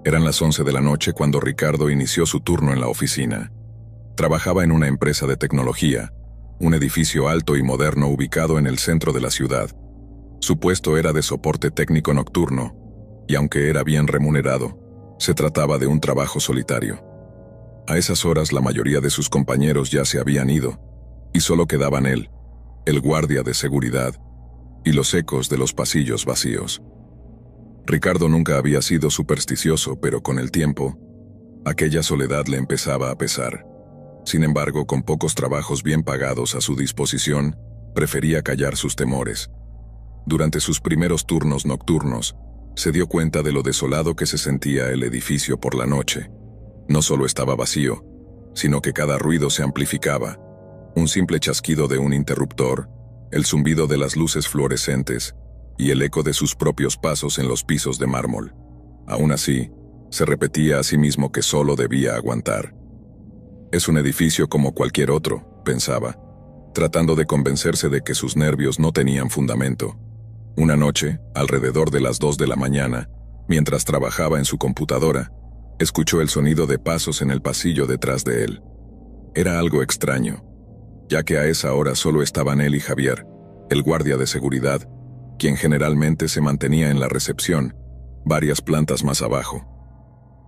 Eran las 11 de la noche cuando Ricardo inició su turno en la oficina. Trabajaba en una empresa de tecnología, un edificio alto y moderno ubicado en el centro de la ciudad. Su puesto era de soporte técnico nocturno, y aunque era bien remunerado, se trataba de un trabajo solitario. A esas horas la mayoría de sus compañeros ya se habían ido, y solo quedaban él, el guardia de seguridad, y los ecos de los pasillos vacíos. Ricardo nunca había sido supersticioso, pero con el tiempo, aquella soledad le empezaba a pesar. Sin embargo, con pocos trabajos bien pagados a su disposición, prefería callar sus temores. Durante sus primeros turnos nocturnos, se dio cuenta de lo desolado que se sentía el edificio por la noche. No solo estaba vacío, sino que cada ruido se amplificaba. Un simple chasquido de un interruptor, el zumbido de las luces fluorescentes y el eco de sus propios pasos en los pisos de mármol. Aún así, se repetía a sí mismo que solo debía aguantar. Es un edificio como cualquier otro, pensaba, tratando de convencerse de que sus nervios no tenían fundamento. Una noche, alrededor de las 2 de la mañana, mientras trabajaba en su computadora, escuchó el sonido de pasos en el pasillo detrás de él. Era algo extraño, ya que a esa hora solo estaban él y Javier, el guardia de seguridad, quien generalmente se mantenía en la recepción, varias plantas más abajo.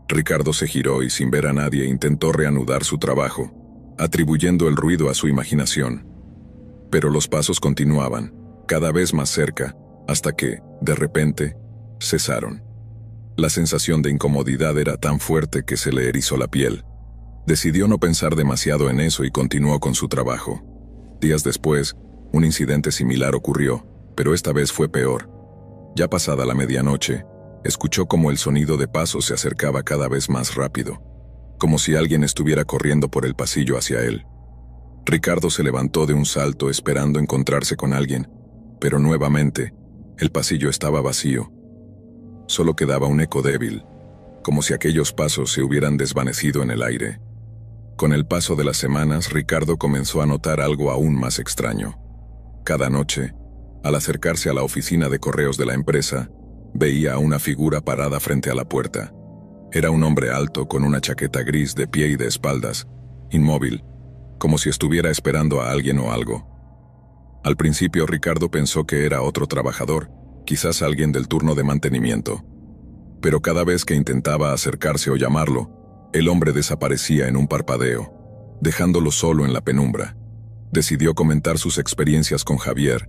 Ricardo se giró y sin ver a nadie intentó reanudar su trabajo, atribuyendo el ruido a su imaginación. Pero los pasos continuaban, cada vez más cerca, hasta que, de repente, cesaron. La sensación de incomodidad era tan fuerte que se le erizó la piel. Decidió no pensar demasiado en eso y continuó con su trabajo. Días después, un incidente similar ocurrió, pero esta vez fue peor. Ya pasada la medianoche, escuchó cómo el sonido de pasos se acercaba cada vez más rápido, como si alguien estuviera corriendo por el pasillo hacia él. Ricardo se levantó de un salto esperando encontrarse con alguien, pero nuevamente, el pasillo estaba vacío. Solo quedaba un eco débil, como si aquellos pasos se hubieran desvanecido en el aire. Con el paso de las semanas, Ricardo comenzó a notar algo aún más extraño. Cada noche, al acercarse a la oficina de correos de la empresa, veía a una figura parada frente a la puerta. Era un hombre alto con una chaqueta gris de pie y de espaldas, inmóvil, como si estuviera esperando a alguien o algo. Al principio Ricardo pensó que era otro trabajador, quizás alguien del turno de mantenimiento. Pero cada vez que intentaba acercarse o llamarlo, el hombre desaparecía en un parpadeo, dejándolo solo en la penumbra. Decidió comentar sus experiencias con Javier,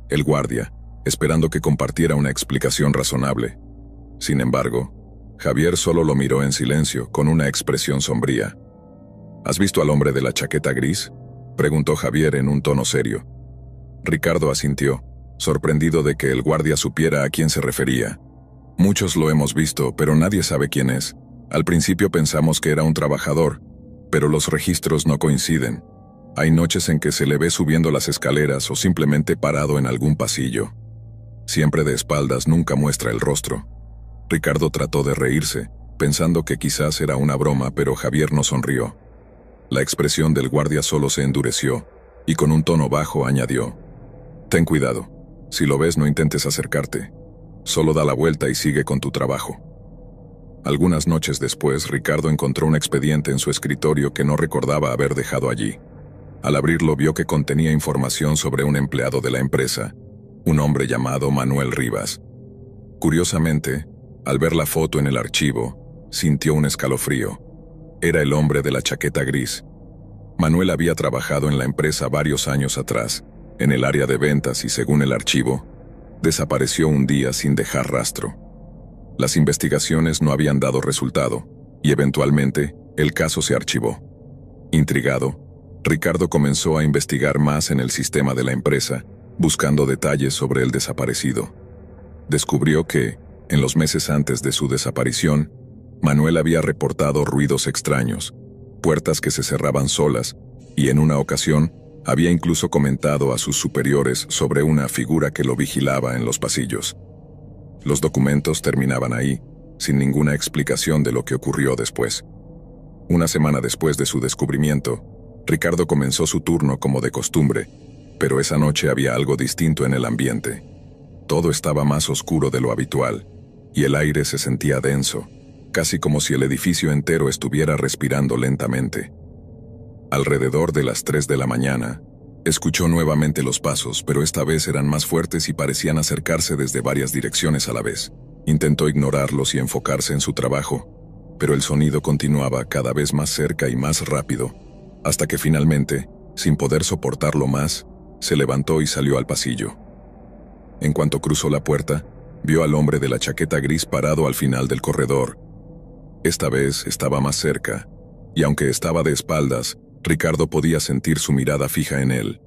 el guardia, esperando que compartiera una explicación razonable. Sin embargo, Javier solo lo miró en silencio, con una expresión sombría. ¿Has visto al hombre de la chaqueta gris?, preguntó Javier en un tono serio. Ricardo asintió, sorprendido de que el guardia supiera a quién se refería. Muchos lo hemos visto, pero nadie sabe quién es. Al principio pensamos que era un trabajador, pero los registros no coinciden. Hay noches en que se le ve subiendo las escaleras o simplemente parado en algún pasillo. Siempre de espaldas, nunca muestra el rostro. Ricardo trató de reírse, pensando que quizás era una broma, pero Javier no sonrió. La expresión del guardia solo se endureció, y con un tono bajo añadió: «Ten cuidado. Si lo ves, no intentes acercarte. Solo da la vuelta y sigue con tu trabajo». Algunas noches después, Ricardo encontró un expediente en su escritorio que no recordaba haber dejado allí. Al abrirlo, vio que contenía información sobre un empleado de la empresa, un hombre llamado Manuel Rivas. Curiosamente, al ver la foto en el archivo, sintió un escalofrío. Era el hombre de la chaqueta gris. Manuel había trabajado en la empresa varios años atrás, en el área de ventas, y según el archivo, desapareció un día sin dejar rastro. Las investigaciones no habían dado resultado, y eventualmente, el caso se archivó. Intrigado, Ricardo comenzó a investigar más en el sistema de la empresa, buscando detalles sobre el desaparecido. Descubrió que, en los meses antes de su desaparición, Manuel había reportado ruidos extraños, puertas que se cerraban solas, y en una ocasión, había incluso comentado a sus superiores sobre una figura que lo vigilaba en los pasillos. Los documentos terminaban ahí, sin ninguna explicación de lo que ocurrió después. Una semana después de su descubrimiento, Ricardo comenzó su turno como de costumbre, pero esa noche había algo distinto en el ambiente. Todo estaba más oscuro de lo habitual, y el aire se sentía denso, casi como si el edificio entero estuviera respirando lentamente. Alrededor de las 3 de la mañana, escuchó nuevamente los pasos, pero esta vez eran más fuertes y parecían acercarse desde varias direcciones a la vez. Intentó ignorarlos y enfocarse en su trabajo, pero el sonido continuaba cada vez más cerca y más rápido, hasta que finalmente, sin poder soportarlo más, se levantó y salió al pasillo. En cuanto cruzó la puerta, vio al hombre de la chaqueta gris parado al final del corredor. Esta vez estaba más cerca, y aunque estaba de espaldas, Ricardo podía sentir su mirada fija en él.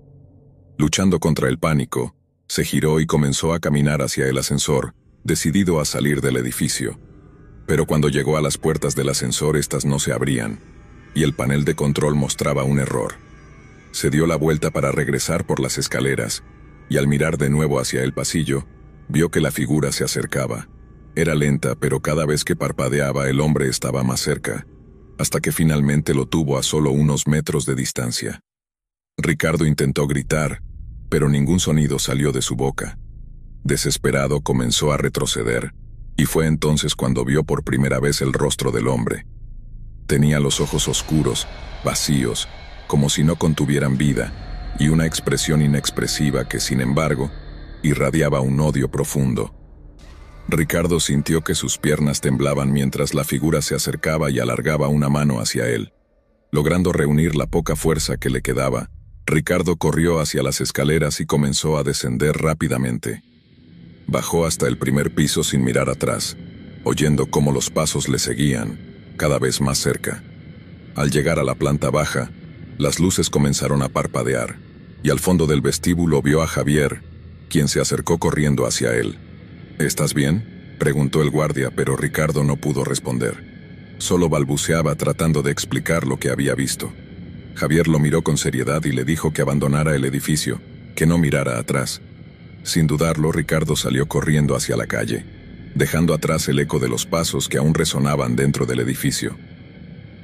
Luchando contra el pánico, se giró y comenzó a caminar hacia el ascensor, decidido a salir del edificio. Pero cuando llegó a las puertas del ascensor, estas no se abrían, y el panel de control mostraba un error. Se dio la vuelta para regresar por las escaleras, y al mirar de nuevo hacia el pasillo, vio que la figura se acercaba. Era lenta, pero cada vez que parpadeaba el hombre estaba más cerca, hasta que finalmente lo tuvo a solo unos metros de distancia. Ricardo intentó gritar, pero ningún sonido salió de su boca. Desesperado comenzó a retroceder, y fue entonces cuando vio por primera vez el rostro del hombre. Tenía los ojos oscuros, vacíos, como si no contuvieran vida, y una expresión inexpresiva que, sin embargo, irradiaba un odio profundo. Ricardo sintió que sus piernas temblaban mientras la figura se acercaba y alargaba una mano hacia él. Logrando reunir la poca fuerza que le quedaba, Ricardo corrió hacia las escaleras y comenzó a descender rápidamente. Bajó hasta el primer piso sin mirar atrás, oyendo cómo los pasos le seguían, cada vez más cerca. Al llegar a la planta baja, las luces comenzaron a parpadear, y al fondo del vestíbulo vio a Javier, quien se acercó corriendo hacia él. ¿Estás bien?, preguntó el guardia, pero Ricardo no pudo responder. Solo balbuceaba tratando de explicar lo que había visto. Javier lo miró con seriedad y le dijo que abandonara el edificio, que no mirara atrás. Sin dudarlo, Ricardo salió corriendo hacia la calle, dejando atrás el eco de los pasos que aún resonaban dentro del edificio.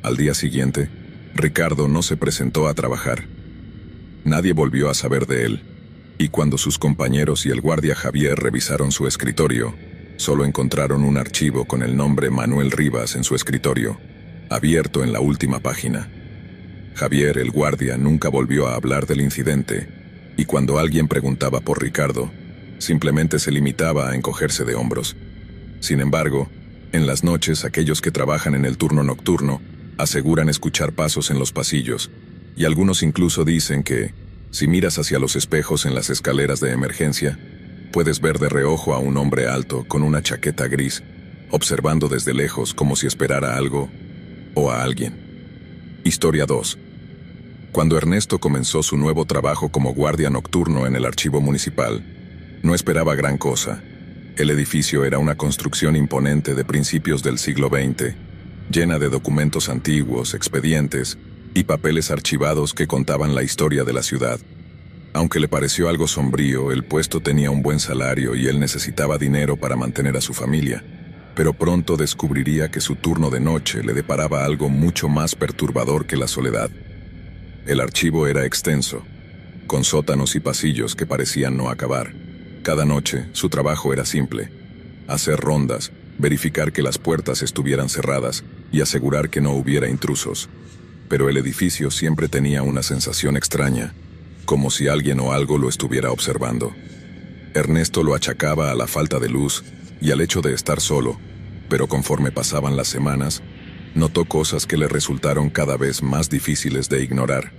Al día siguiente, Ricardo no se presentó a trabajar. Nadie volvió a saber de él, y cuando sus compañeros y el guardia Javier revisaron su escritorio, solo encontraron un archivo con el nombre Manuel Rivas en su escritorio, abierto en la última página. Javier, el guardia, nunca volvió a hablar del incidente, y cuando alguien preguntaba por Ricardo, simplemente se limitaba a encogerse de hombros. Sin embargo, en las noches aquellos que trabajan en el turno nocturno aseguran escuchar pasos en los pasillos, y algunos incluso dicen que, si miras hacia los espejos en las escaleras de emergencia, puedes ver de reojo a un hombre alto con una chaqueta gris, observando desde lejos como si esperara algo o a alguien. Historia 2. Cuando Ernesto comenzó su nuevo trabajo como guardia nocturno en el archivo municipal, no esperaba gran cosa. El edificio era una construcción imponente de principios del siglo XX, llena de documentos antiguos, expedientes y papeles archivados que contaban la historia de la ciudad. Aunque le pareció algo sombrío, el puesto tenía un buen salario y él necesitaba dinero para mantener a su familia, pero pronto descubriría que su turno de noche le deparaba algo mucho más perturbador que la soledad. El archivo era extenso, con sótanos y pasillos que parecían no acabar. Cada noche, su trabajo era simple: hacer rondas, verificar que las puertas estuvieran cerradas y asegurar que no hubiera intrusos. Pero el edificio siempre tenía una sensación extraña, como si alguien o algo lo estuviera observando. Ernesto lo achacaba a la falta de luz y al hecho de estar solo, pero conforme pasaban las semanas, notó cosas que le resultaron cada vez más difíciles de ignorar.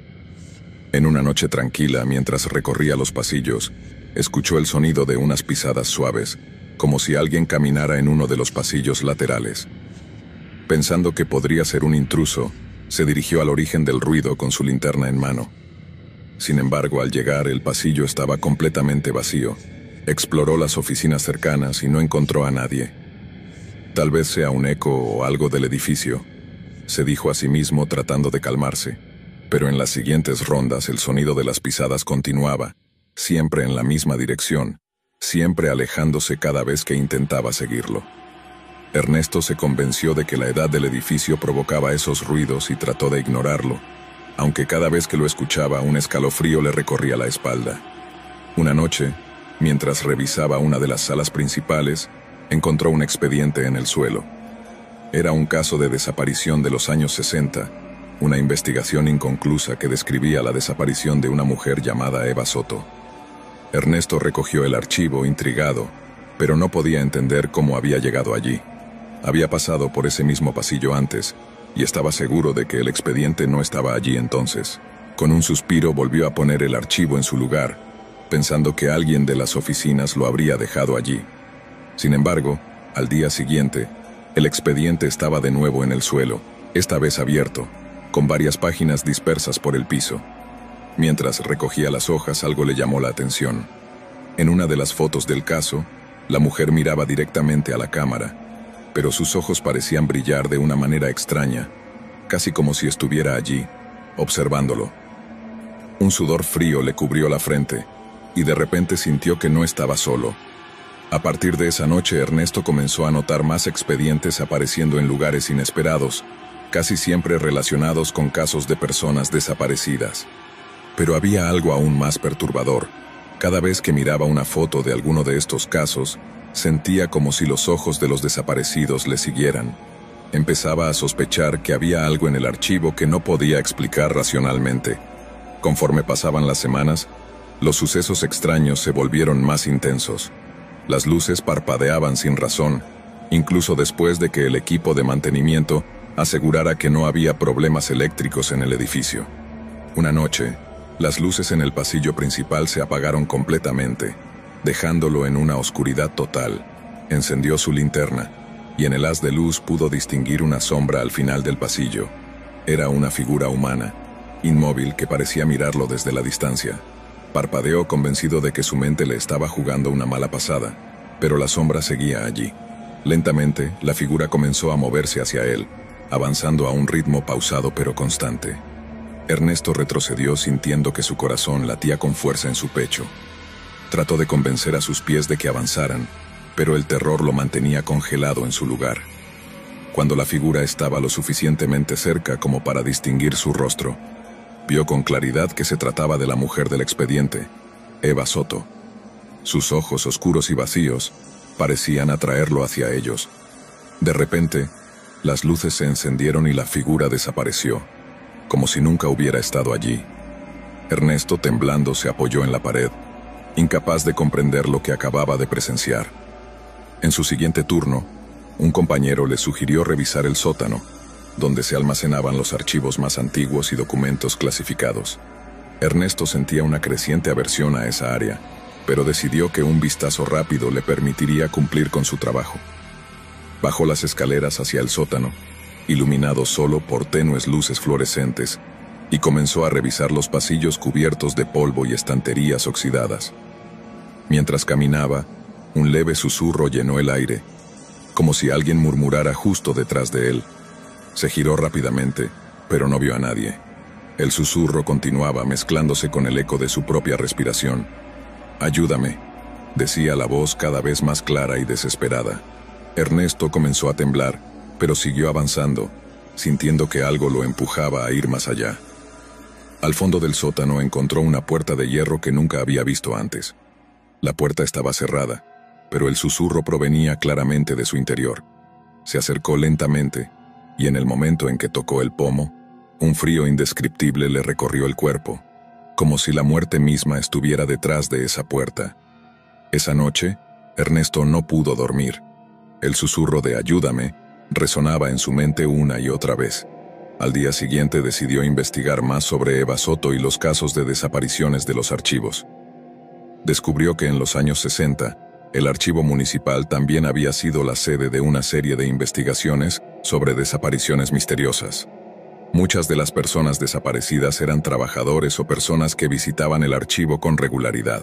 En una noche tranquila, mientras recorría los pasillos, escuchó el sonido de unas pisadas suaves, como si alguien caminara en uno de los pasillos laterales. Pensando que podría ser un intruso, se dirigió al origen del ruido con su linterna en mano. Sin embargo, al llegar, el pasillo estaba completamente vacío. Exploró las oficinas cercanas y no encontró a nadie. Tal vez sea un eco o algo del edificio, se dijo a sí mismo tratando de calmarse. Pero en las siguientes rondas el sonido de las pisadas continuaba, siempre en la misma dirección, siempre alejándose cada vez que intentaba seguirlo. Ernesto se convenció de que la edad del edificio provocaba esos ruidos y trató de ignorarlo, aunque cada vez que lo escuchaba un escalofrío le recorría la espalda. Una noche, mientras revisaba una de las salas principales, encontró un expediente en el suelo. Era un caso de desaparición de los años 60, una investigación inconclusa que describía la desaparición de una mujer llamada Eva Soto. Ernesto recogió el archivo, intrigado, pero no podía entender cómo había llegado allí. Había pasado por ese mismo pasillo antes, y estaba seguro de que el expediente no estaba allí entonces. Con un suspiro volvió a poner el archivo en su lugar, pensando que alguien de las oficinas lo habría dejado allí. Sin embargo, al día siguiente, el expediente estaba de nuevo en el suelo, esta vez abierto, con varias páginas dispersas por el piso. Mientras recogía las hojas, algo le llamó la atención. En una de las fotos del caso, la mujer miraba directamente a la cámara, pero sus ojos parecían brillar de una manera extraña, casi como si estuviera allí, observándolo. Un sudor frío le cubrió la frente, y de repente sintió que no estaba solo. A partir de esa noche, Ernesto comenzó a notar más expedientes apareciendo en lugares inesperados, casi siempre relacionados con casos de personas desaparecidas. Pero había algo aún más perturbador. Cada vez que miraba una foto de alguno de estos casos, sentía como si los ojos de los desaparecidos le siguieran. Empezaba a sospechar que había algo en el archivo que no podía explicar racionalmente. Conforme pasaban las semanas, los sucesos extraños se volvieron más intensos. Las luces parpadeaban sin razón, incluso después de que el equipo de mantenimiento asegurara que no había problemas eléctricos en el edificio. Una noche, las luces en el pasillo principal se apagaron completamente, dejándolo en una oscuridad total. Encendió su linterna, y en el haz de luz pudo distinguir una sombra al final del pasillo. Era una figura humana, inmóvil, que parecía mirarlo desde la distancia. Parpadeó, convencido de que su mente le estaba jugando una mala pasada, pero la sombra seguía allí. Lentamente, la figura comenzó a moverse hacia él, avanzando a un ritmo pausado pero constante. Ernesto retrocedió sintiendo que su corazón latía con fuerza en su pecho. Trató de convencer a sus pies de que avanzaran, pero el terror lo mantenía congelado en su lugar. Cuando la figura estaba lo suficientemente cerca como para distinguir su rostro, vio con claridad que se trataba de la mujer del expediente, Eva Soto. Sus ojos oscuros y vacíos parecían atraerlo hacia ellos. De repente, las luces se encendieron y la figura desapareció, como si nunca hubiera estado allí. Ernesto, temblando, se apoyó en la pared, incapaz de comprender lo que acababa de presenciar. En su siguiente turno, un compañero le sugirió revisar el sótano, donde se almacenaban los archivos más antiguos y documentos clasificados. Ernesto sentía una creciente aversión a esa área, pero decidió que un vistazo rápido le permitiría cumplir con su trabajo. Bajó las escaleras hacia el sótano, iluminado solo por tenues luces fluorescentes, y comenzó a revisar los pasillos cubiertos de polvo y estanterías oxidadas. Mientras caminaba, un leve susurro llenó el aire, como si alguien murmurara justo detrás de él. Se giró rápidamente, pero no vio a nadie. El susurro continuaba mezclándose con el eco de su propia respiración. «Ayúdame», decía la voz cada vez más clara y desesperada. Ernesto comenzó a temblar, pero siguió avanzando, sintiendo que algo lo empujaba a ir más allá. Al fondo del sótano encontró una puerta de hierro que nunca había visto antes. La puerta estaba cerrada, pero el susurro provenía claramente de su interior. Se acercó lentamente, y en el momento en que tocó el pomo, un frío indescriptible le recorrió el cuerpo, como si la muerte misma estuviera detrás de esa puerta. Esa noche, Ernesto no pudo dormir. El susurro de «ayúdame» resonaba en su mente una y otra vez. Al día siguiente decidió investigar más sobre Eva Soto y los casos de desapariciones de los archivos. Descubrió que en los años 60, el archivo municipal también había sido la sede de una serie de investigaciones sobre desapariciones misteriosas. Muchas de las personas desaparecidas eran trabajadores o personas que visitaban el archivo con regularidad.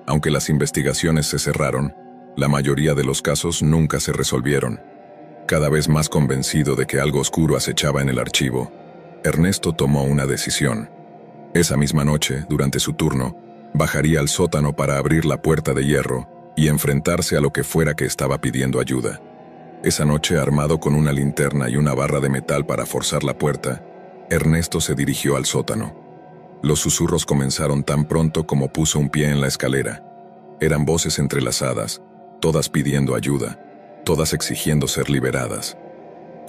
Aunque las investigaciones se cerraron, la mayoría de los casos nunca se resolvieron. Cada vez más convencido de que algo oscuro acechaba en el archivo, Ernesto tomó una decisión. Esa misma noche, durante su turno, bajaría al sótano para abrir la puerta de hierro y enfrentarse a lo que fuera que estaba pidiendo ayuda. Esa noche, armado con una linterna y una barra de metal para forzar la puerta, Ernesto se dirigió al sótano. Los susurros comenzaron tan pronto como puso un pie en la escalera. Eran voces entrelazadas, todas pidiendo ayuda, todas exigiendo ser liberadas.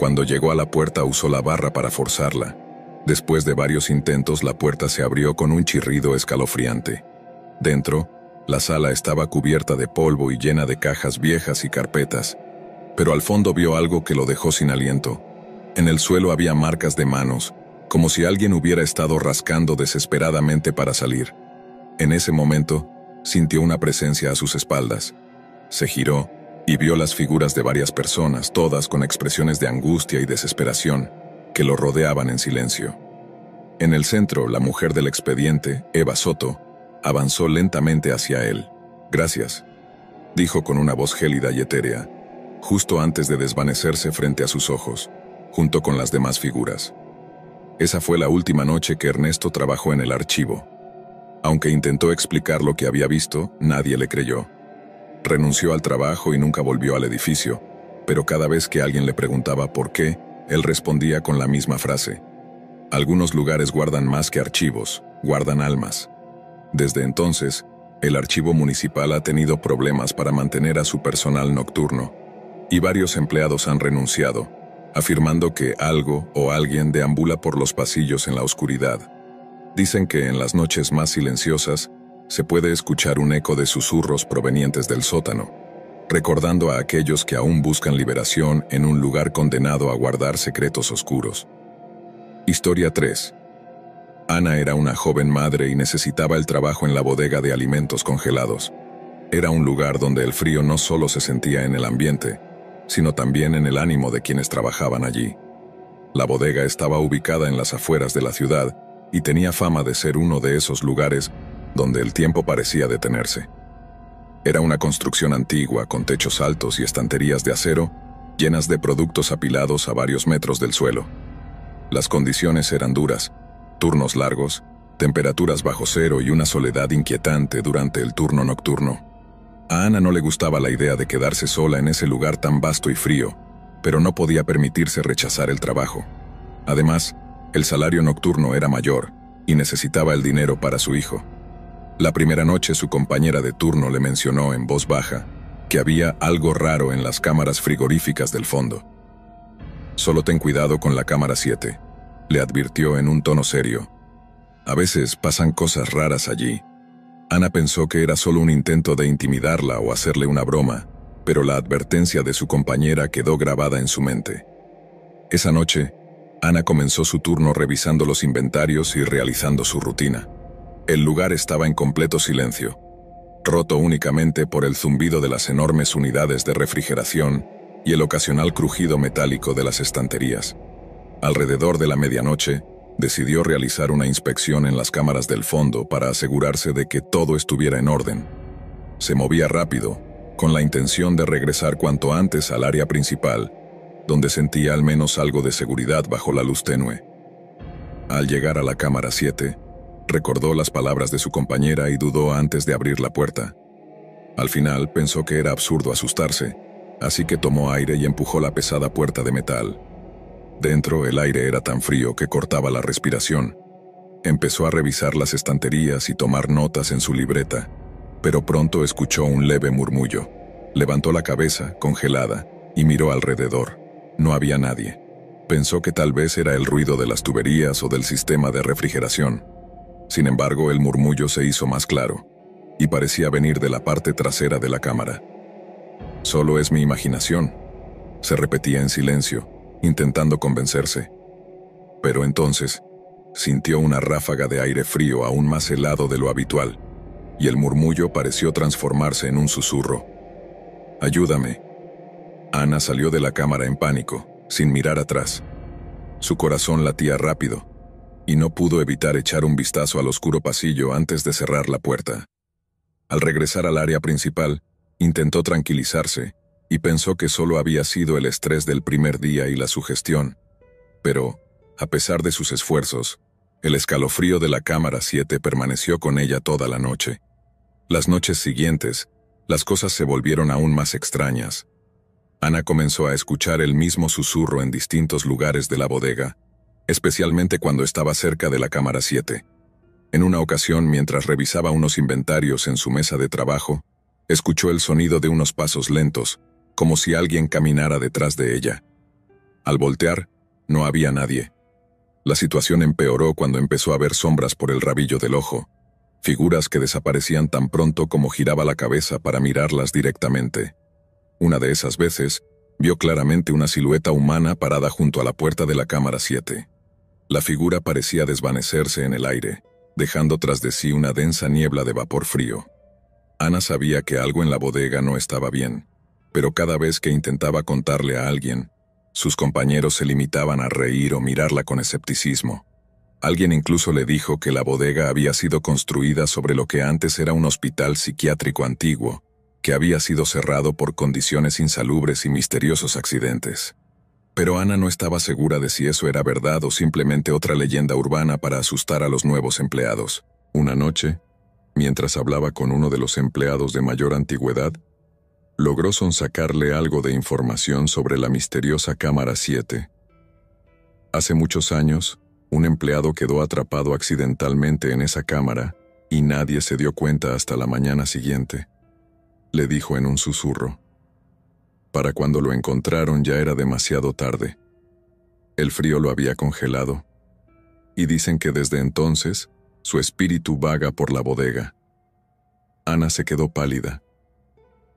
Cuando llegó a la puerta usó la barra para forzarla. Después de varios intentos, la puerta se abrió con un chirrido escalofriante. Dentro, la sala estaba cubierta de polvo y llena de cajas viejas y carpetas, pero al fondo vio algo que lo dejó sin aliento. En el suelo había marcas de manos, como si alguien hubiera estado rascando desesperadamente para salir. En ese momento, sintió una presencia a sus espaldas. Se giró y vio las figuras de varias personas, todas con expresiones de angustia y desesperación, que lo rodeaban en silencio. En el centro, la mujer del expediente, Eva Soto, avanzó lentamente hacia él. «Gracias», dijo con una voz gélida y etérea, justo antes de desvanecerse frente a sus ojos, junto con las demás figuras. Esa fue la última noche que Ernesto trabajó en el archivo. Aunque intentó explicar lo que había visto, nadie le creyó. Renunció al trabajo y nunca volvió al edificio, pero cada vez que alguien le preguntaba por qué, él respondía con la misma frase: «Algunos lugares guardan más que archivos, guardan almas». Desde entonces, el archivo municipal ha tenido problemas para mantener a su personal nocturno, y varios empleados han renunciado, afirmando que algo o alguien deambula por los pasillos en la oscuridad. Dicen que en las noches más silenciosas se puede escuchar un eco de susurros provenientes del sótano, recordando a aquellos que aún buscan liberación en un lugar condenado a guardar secretos oscuros. Historia 3. Ana era una joven madre y necesitaba el trabajo en la bodega de alimentos congelados. Era un lugar donde el frío no solo se sentía en el ambiente, sino también en el ánimo de quienes trabajaban allí. La bodega estaba ubicada en las afueras de la ciudad y tenía fama de ser uno de esos lugares donde el tiempo parecía detenerse. Era una construcción antigua con techos altos y estanterías de acero llenas de productos apilados a varios metros del suelo. Las condiciones eran duras, turnos largos, temperaturas bajo cero y una soledad inquietante durante el turno nocturno. A Ana no le gustaba la idea de quedarse sola en ese lugar tan vasto y frío, pero no podía permitirse rechazar el trabajo. Además, el salario nocturno era mayor y necesitaba el dinero para su hijo. La primera noche su compañera de turno le mencionó en voz baja que había algo raro en las cámaras frigoríficas del fondo. «Solo ten cuidado con la cámara 7», le advirtió en un tono serio. «A veces pasan cosas raras allí». Ana pensó que era solo un intento de intimidarla o hacerle una broma, pero la advertencia de su compañera quedó grabada en su mente. Esa noche, Ana comenzó su turno revisando los inventarios y realizando su rutina. El lugar estaba en completo silencio, roto únicamente por el zumbido de las enormes unidades de refrigeración y el ocasional crujido metálico de las estanterías. Alrededor de la medianoche, decidió realizar una inspección en las cámaras del fondo para asegurarse de que todo estuviera en orden. Se movía rápido, con la intención de regresar cuanto antes al área principal, donde sentía al menos algo de seguridad bajo la luz tenue. Al llegar a la cámara 7, recordó las palabras de su compañera y dudó antes de abrir la puerta. Al final pensó que era absurdo asustarse, así que tomó aire y empujó la pesada puerta de metal. Dentro, el aire era tan frío que cortaba la respiración. Empezó a revisar las estanterías y tomar notas en su libreta, pero pronto escuchó un leve murmullo. Levantó la cabeza, congelada, y miró alrededor. No había nadie. Pensó que tal vez era el ruido de las tuberías o del sistema de refrigeración. Sin embargo, el murmullo se hizo más claro, y parecía venir de la parte trasera de la cámara. «Solo es mi imaginación», se repetía en silencio, intentando convencerse. Pero entonces, sintió una ráfaga de aire frío aún más helado de lo habitual, y el murmullo pareció transformarse en un susurro. «Ayúdame». Ana salió de la cámara en pánico, sin mirar atrás. Su corazón latía rápido, y no pudo evitar echar un vistazo al oscuro pasillo antes de cerrar la puerta. Al regresar al área principal, intentó tranquilizarse, y pensó que solo había sido el estrés del primer día y la sugestión. Pero, a pesar de sus esfuerzos, el escalofrío de la cámara 7 permaneció con ella toda la noche. Las noches siguientes, las cosas se volvieron aún más extrañas. Ana comenzó a escuchar el mismo susurro en distintos lugares de la bodega, especialmente cuando estaba cerca de la cámara 7. En una ocasión, mientras revisaba unos inventarios en su mesa de trabajo, escuchó el sonido de unos pasos lentos, como si alguien caminara detrás de ella. Al voltear, no había nadie. La situación empeoró cuando empezó a ver sombras por el rabillo del ojo, figuras que desaparecían tan pronto como giraba la cabeza para mirarlas directamente. Una de esas veces, vio claramente una silueta humana parada junto a la puerta de la cámara 7. La figura parecía desvanecerse en el aire, dejando tras de sí una densa niebla de vapor frío. Ana sabía que algo en la bodega no estaba bien, pero cada vez que intentaba contarle a alguien, sus compañeros se limitaban a reír o mirarla con escepticismo. Alguien incluso le dijo que la bodega había sido construida sobre lo que antes era un hospital psiquiátrico antiguo, que había sido cerrado por condiciones insalubres y misteriosos accidentes. Pero Ana no estaba segura de si eso era verdad o simplemente otra leyenda urbana para asustar a los nuevos empleados. Una noche, mientras hablaba con uno de los empleados de mayor antigüedad, logró sonsacarle algo de información sobre la misteriosa cámara 7. Hace muchos años, un empleado quedó atrapado accidentalmente en esa cámara y nadie se dio cuenta hasta la mañana siguiente. Le dijo en un susurro. Para cuando lo encontraron ya era demasiado tarde. El frío lo había congelado. Y dicen que desde entonces, su espíritu vaga por la bodega. Ana se quedó pálida.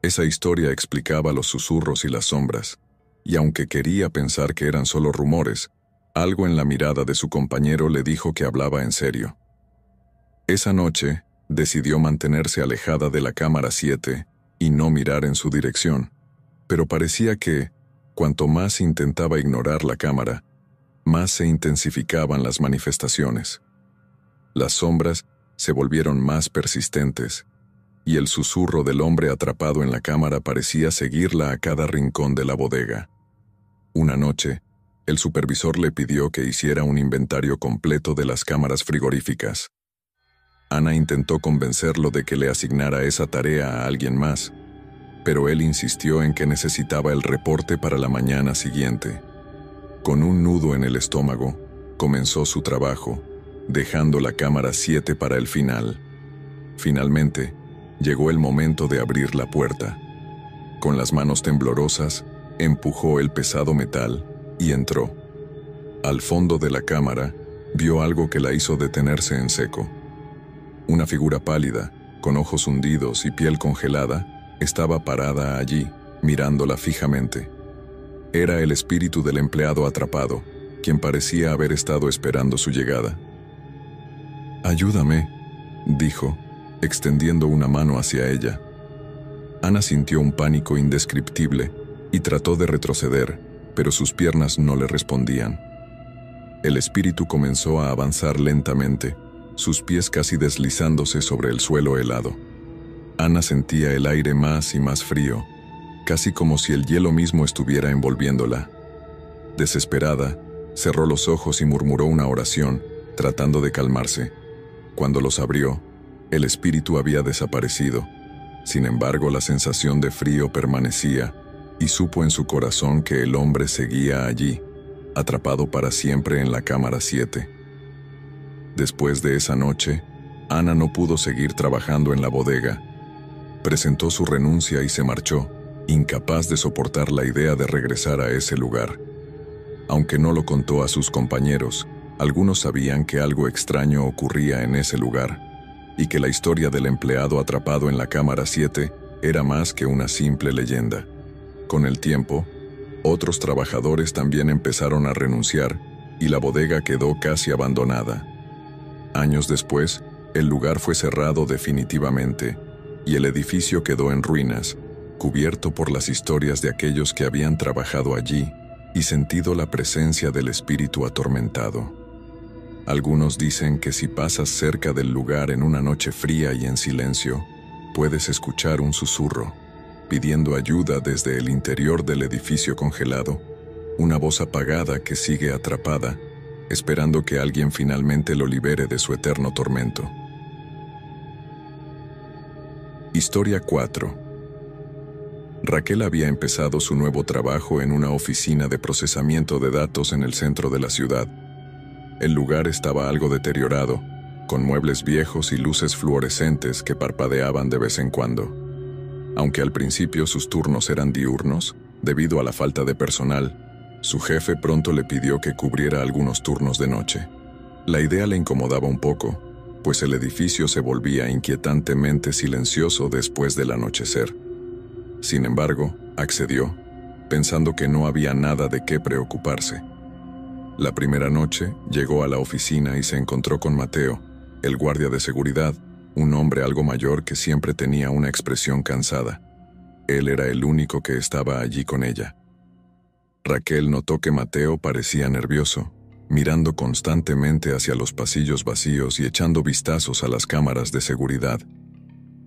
Esa historia explicaba los susurros y las sombras, y aunque quería pensar que eran solo rumores, algo en la mirada de su compañero le dijo que hablaba en serio. Esa noche, decidió mantenerse alejada de la cámara 7 y no mirar en su dirección, pero parecía que, cuanto más intentaba ignorar la cámara, más se intensificaban las manifestaciones. Las sombras se volvieron más persistentes, y el susurro del hombre atrapado en la cámara parecía seguirla a cada rincón de la bodega. Una noche, el supervisor le pidió que hiciera un inventario completo de las cámaras frigoríficas. Ana intentó convencerlo de que le asignara esa tarea a alguien más, pero él insistió en que necesitaba el reporte para la mañana siguiente. Con un nudo en el estómago, comenzó su trabajo, dejando la cámara 7 para el final. Finalmente, llegó el momento de abrir la puerta. Con las manos temblorosas, empujó el pesado metal y entró. Al fondo de la cámara, vio algo que la hizo detenerse en seco. Una figura pálida, con ojos hundidos y piel congelada, estaba parada allí, mirándola fijamente. Era el espíritu del empleado atrapado, quien parecía haber estado esperando su llegada. «Ayúdame», dijo, extendiendo una mano hacia ella. Ana sintió un pánico indescriptible y trató de retroceder, pero sus piernas no le respondían. El espíritu comenzó a avanzar lentamente, sus pies casi deslizándose sobre el suelo helado. Ana sentía el aire más y más frío, casi como si el hielo mismo estuviera envolviéndola. Desesperada, cerró los ojos y murmuró una oración, tratando de calmarse. Cuando los abrió, el espíritu había desaparecido. Sin embargo, la sensación de frío permanecía, y supo en su corazón que el hombre seguía allí, atrapado para siempre en la cámara 7. Después de esa noche, Ana no pudo seguir trabajando en la bodega. Presentó su renuncia y se marchó, incapaz de soportar la idea de regresar a ese lugar. Aunque no lo contó a sus compañeros, algunos sabían que algo extraño ocurría en ese lugar, y que la historia del empleado atrapado en la cámara 7 era más que una simple leyenda. Con el tiempo, otros trabajadores también empezaron a renunciar, y la bodega quedó casi abandonada. Años después, el lugar fue cerrado definitivamente, y el edificio quedó en ruinas, cubierto por las historias de aquellos que habían trabajado allí y sentido la presencia del espíritu atormentado. Algunos dicen que si pasas cerca del lugar en una noche fría y en silencio, puedes escuchar un susurro, pidiendo ayuda desde el interior del edificio congelado, una voz apagada que sigue atrapada, esperando que alguien finalmente lo libere de su eterno tormento. Historia 4. Raquel había empezado su nuevo trabajo en una oficina de procesamiento de datos en el centro de la ciudad. El lugar estaba algo deteriorado, con muebles viejos y luces fluorescentes que parpadeaban de vez en cuando. Aunque al principio sus turnos eran diurnos, debido a la falta de personal, Su jefe pronto le pidió que cubriera algunos turnos de noche. La idea le incomodaba un poco, pues el edificio se volvía inquietantemente silencioso después del anochecer. Sin embargo, accedió, pensando que no había nada de qué preocuparse. La primera noche llegó a la oficina y se encontró con Mateo, el guardia de seguridad, un hombre algo mayor que siempre tenía una expresión cansada. Él era el único que estaba allí con ella. Raquel notó que Mateo parecía nervioso, mirando constantemente hacia los pasillos vacíos y echando vistazos a las cámaras de seguridad.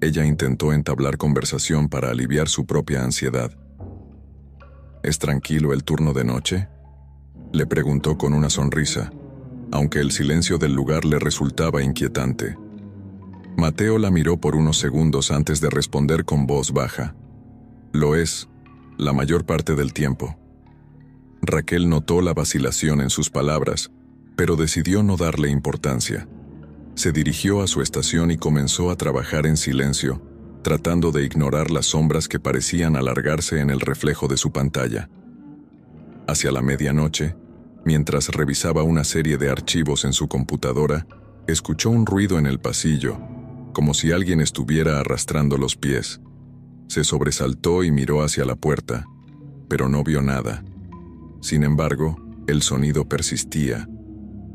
Ella intentó entablar conversación para aliviar su propia ansiedad. ¿Es tranquilo el turno de noche?, le preguntó con una sonrisa, aunque el silencio del lugar le resultaba inquietante. Mateo la miró por unos segundos antes de responder con voz baja. Lo es, la mayor parte del tiempo. Raquel notó la vacilación en sus palabras, pero decidió no darle importancia. Se dirigió a su estación y comenzó a trabajar en silencio, tratando de ignorar las sombras que parecían alargarse en el reflejo de su pantalla. Hacia la medianoche, mientras revisaba una serie de archivos en su computadora, escuchó un ruido en el pasillo, como si alguien estuviera arrastrando los pies. Se sobresaltó y miró hacia la puerta, pero no vio nada. Sin embargo, el sonido persistía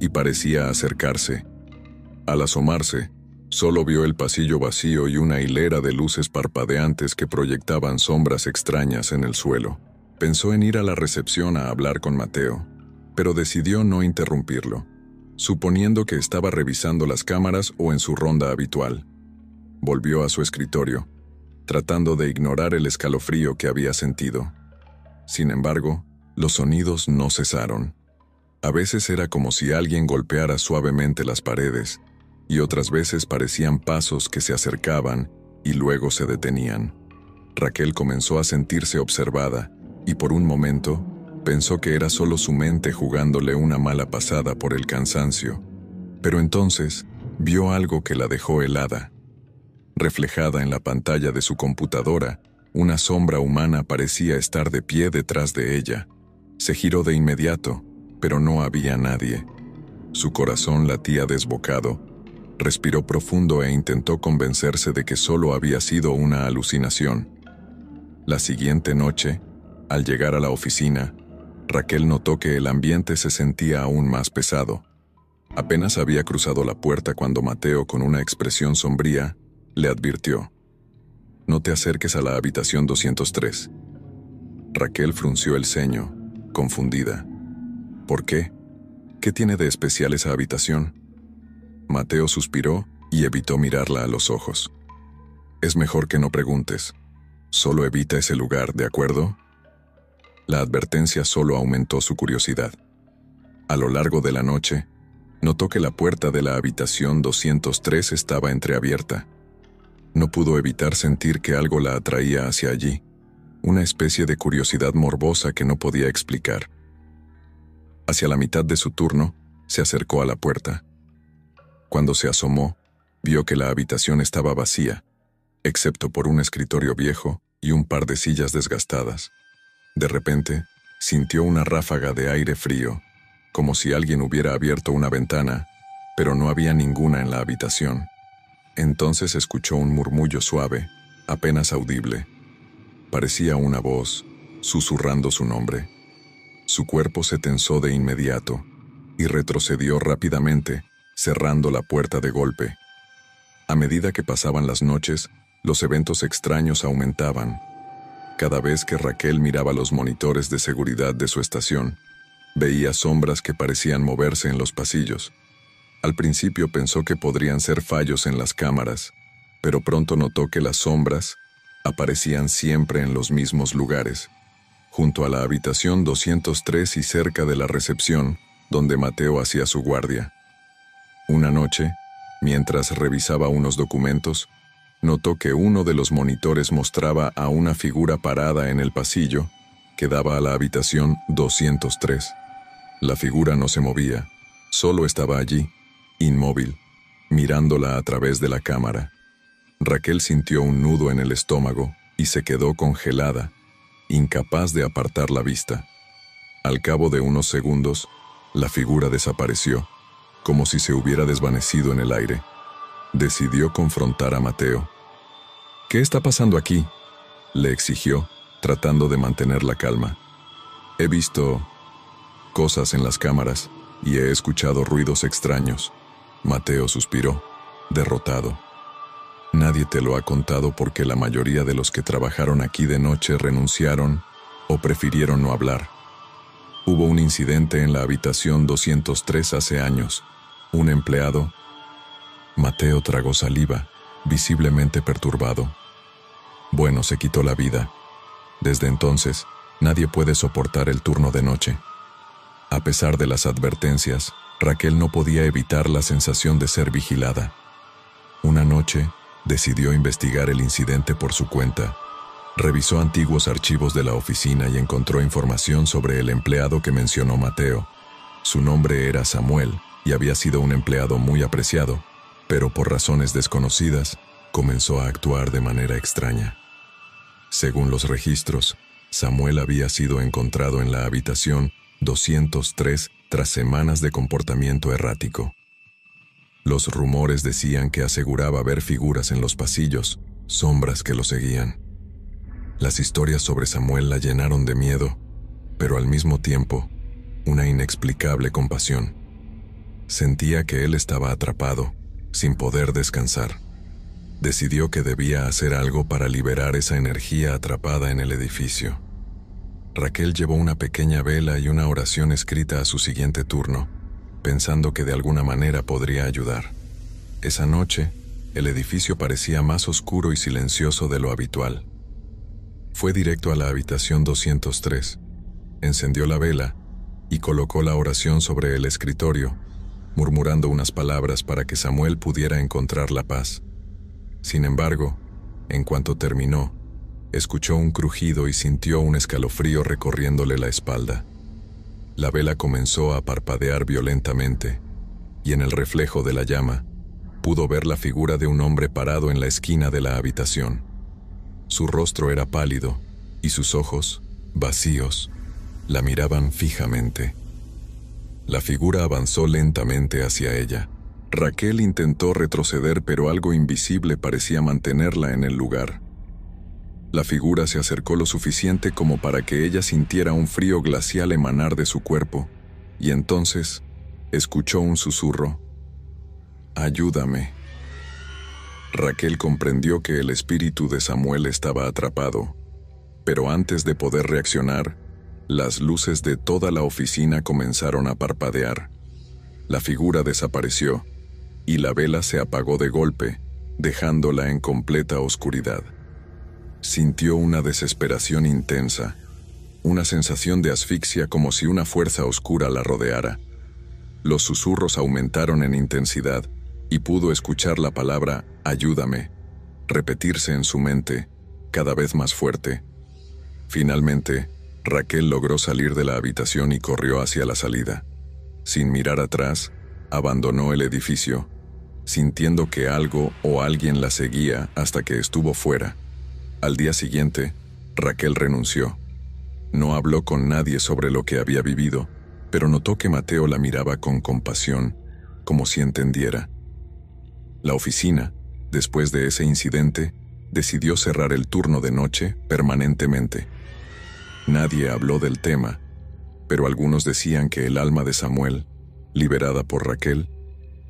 y parecía acercarse. Al asomarse, solo vio el pasillo vacío y una hilera de luces parpadeantes que proyectaban sombras extrañas en el suelo. Pensó en ir a la recepción a hablar con Mateo, pero decidió no interrumpirlo, suponiendo que estaba revisando las cámaras o en su ronda habitual. Volvió a su escritorio, tratando de ignorar el escalofrío que había sentido. Sin embargo, los sonidos no cesaron. A veces era como si alguien golpeara suavemente las paredes, y otras veces parecían pasos que se acercaban y luego se detenían. Raquel comenzó a sentirse observada, y por un momento pensó que era solo su mente jugándole una mala pasada por el cansancio. Pero entonces vio algo que la dejó helada. Reflejada en la pantalla de su computadora, una sombra humana parecía estar de pie detrás de ella. Se giró de inmediato, pero no había nadie. Su corazón latía desbocado. Respiró profundo e intentó convencerse de que solo había sido una alucinación. La siguiente noche, al llegar a la oficina, Raquel notó que el ambiente se sentía aún más pesado. Apenas había cruzado la puerta cuando Mateo, con una expresión sombría, le advirtió: «No te acerques a la habitación 203». Raquel frunció el ceño, confundida. ¿Por qué? ¿Qué tiene de especial esa habitación? Mateo suspiró y evitó mirarla a los ojos. «Es mejor que no preguntes. Solo evita ese lugar, ¿de acuerdo?». La advertencia solo aumentó su curiosidad. A lo largo de la noche, notó que la puerta de la habitación 203 estaba entreabierta. No pudo evitar sentir que algo la atraía hacia allí, una especie de curiosidad morbosa que no podía explicar. Hacia la mitad de su turno, se acercó a la puerta. Cuando se asomó, vio que la habitación estaba vacía, excepto por un escritorio viejo y un par de sillas desgastadas. De repente, sintió una ráfaga de aire frío, como si alguien hubiera abierto una ventana, pero no había ninguna en la habitación. Entonces escuchó un murmullo suave, apenas audible. Parecía una voz, susurrando su nombre. Su cuerpo se tensó de inmediato y retrocedió rápidamente, cerrando la puerta de golpe. A medida que pasaban las noches, los eventos extraños aumentaban. Cada vez que Raquel miraba los monitores de seguridad de su estación, veía sombras que parecían moverse en los pasillos. Al principio pensó que podrían ser fallos en las cámaras, pero pronto notó que las sombras aparecían siempre en los mismos lugares, junto a la habitación 203 y cerca de la recepción, donde Mateo hacía su guardia. Una noche, mientras revisaba unos documentos, notó que uno de los monitores mostraba a una figura parada en el pasillo que daba a la habitación 203. La figura no se movía, solo estaba allí, inmóvil, mirándola a través de la cámara. Raquel sintió un nudo en el estómago y se quedó congelada, incapaz de apartar la vista. Al cabo de unos segundos, la figura desapareció, como si se hubiera desvanecido en el aire. Decidió confrontar a Mateo. «¿Qué está pasando aquí?», le exigió, tratando de mantener la calma. «He visto cosas en las cámaras y he escuchado ruidos extraños». Mateo suspiró, derrotado. «Nadie te lo ha contado porque la mayoría de los que trabajaron aquí de noche renunciaron o prefirieron no hablar. Hubo un incidente en la habitación 203 hace años. Un empleado...». Mateo tragó saliva, visiblemente perturbado. «Bueno, se quitó la vida. Desde entonces, nadie puede soportar el turno de noche». A pesar de las advertencias, Raquel no podía evitar la sensación de ser vigilada. Una noche, decidió investigar el incidente por su cuenta. Revisó antiguos archivos de la oficina y encontró información sobre el empleado que mencionó Mateo. Su nombre era Samuel y había sido un empleado muy apreciado, pero por razones desconocidas, comenzó a actuar de manera extraña. Según los registros, Samuel había sido encontrado en la habitación 203 tras semanas de comportamiento errático. Los rumores decían que aseguraba ver figuras en los pasillos, sombras que lo seguían. Las historias sobre Samuel la llenaron de miedo, pero al mismo tiempo, una inexplicable compasión. Sentía que él estaba atrapado, sin poder descansar. Decidió que debía hacer algo para liberar esa energía atrapada en el edificio. Raquel llevó una pequeña vela y una oración escrita a su siguiente turno, pensando que de alguna manera podría ayudar. Esa noche, el edificio parecía más oscuro y silencioso de lo habitual. Fue directo a la habitación 203, encendió la vela y colocó la oración sobre el escritorio, murmurando unas palabras para que Samuel pudiera encontrar la paz. Sin embargo, en cuanto terminó, escuchó un crujido y sintió un escalofrío recorriéndole la espalda. La vela comenzó a parpadear violentamente, y en el reflejo de la llama, pudo ver la figura de un hombre parado en la esquina de la habitación. Su rostro era pálido, y sus ojos, vacíos, la miraban fijamente. La figura avanzó lentamente hacia ella. Raquel intentó retroceder, pero algo invisible parecía mantenerla en el lugar. La figura se acercó lo suficiente como para que ella sintiera un frío glacial emanar de su cuerpo, y entonces escuchó un susurro: «Ayúdame». Raquel comprendió que el espíritu de Samuel estaba atrapado, pero antes de poder reaccionar, las luces de toda la oficina comenzaron a parpadear. La figura desapareció, y la vela se apagó de golpe, dejándola en completa oscuridad. Sintió una desesperación intensa, una sensación de asfixia como si una fuerza oscura la rodeara. Los susurros aumentaron en intensidad y pudo escuchar la palabra «ayúdame» repetirse en su mente, cada vez más fuerte. Finalmente, Raquel logró salir de la habitación y corrió hacia la salida. Sin mirar atrás, abandonó el edificio, sintiendo que algo o alguien la seguía hasta que estuvo fuera. Al día siguiente, Raquel renunció. No habló con nadie sobre lo que había vivido, pero notó que Mateo la miraba con compasión, como si entendiera. La oficina, después de ese incidente, decidió cerrar el turno de noche permanentemente. Nadie habló del tema, pero algunos decían que el alma de Samuel, liberada por Raquel,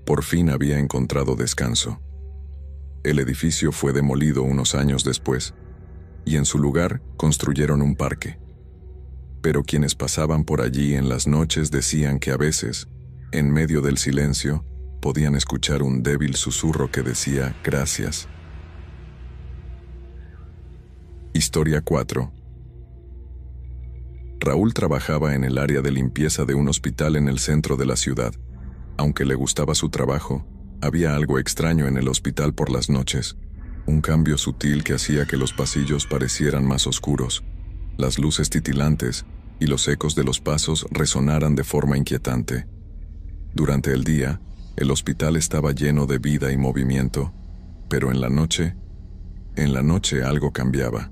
por fin había encontrado descanso. El edificio fue demolido unos años después, y en su lugar construyeron un parque. Pero quienes pasaban por allí en las noches decían que a veces, en medio del silencio, podían escuchar un débil susurro que decía «gracias». Historia 4. Raúl trabajaba en el área de limpieza de un hospital en el centro de la ciudad. Aunque le gustaba su trabajo, había algo extraño en el hospital por las noches. Un cambio sutil que hacía que los pasillos parecieran más oscuros, las luces titilantes y los ecos de los pasos resonaran de forma inquietante. Durante el día, el hospital estaba lleno de vida y movimiento, pero en la noche algo cambiaba.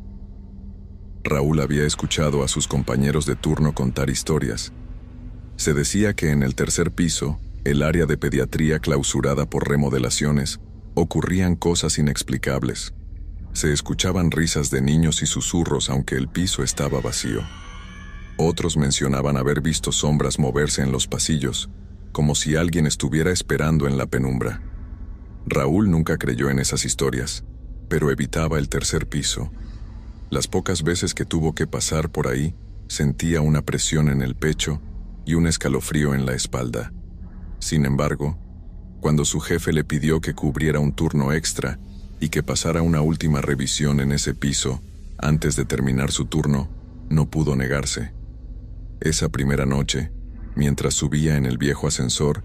Raúl había escuchado a sus compañeros de turno contar historias. Se decía que en el tercer piso, el área de pediatría clausurada por remodelaciones, ocurrían cosas inexplicables. Se escuchaban risas de niños y susurros aunque el piso estaba vacío. Otros mencionaban haber visto sombras moverse en los pasillos, como si alguien estuviera esperando en la penumbra. Raúl nunca creyó en esas historias, pero evitaba el tercer piso. Las pocas veces que tuvo que pasar por ahí, sentía una presión en el pecho y un escalofrío en la espalda. Sin embargo, cuando su jefe le pidió que cubriera un turno extra y que pasara una última revisión en ese piso antes de terminar su turno, no pudo negarse. Esa primera noche, mientras subía en el viejo ascensor,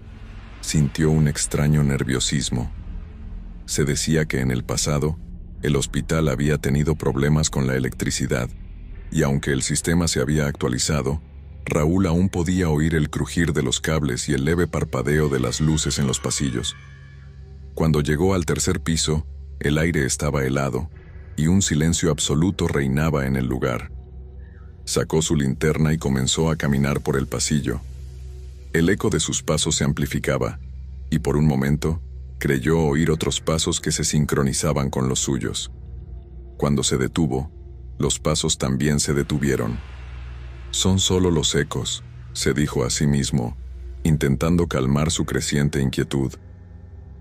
sintió un extraño nerviosismo. Se decía que en el pasado, el hospital había tenido problemas con la electricidad, y aunque el sistema se había actualizado, Raúl aún podía oír el crujir de los cables y el leve parpadeo de las luces en los pasillos. Cuando llegó al tercer piso, el aire estaba helado, y un silencio absoluto reinaba en el lugar. Sacó su linterna y comenzó a caminar por el pasillo. El eco de sus pasos se amplificaba, y por un momento, creyó oír otros pasos que se sincronizaban con los suyos. Cuando se detuvo, los pasos también se detuvieron. «Son solo los ecos», se dijo a sí mismo, intentando calmar su creciente inquietud.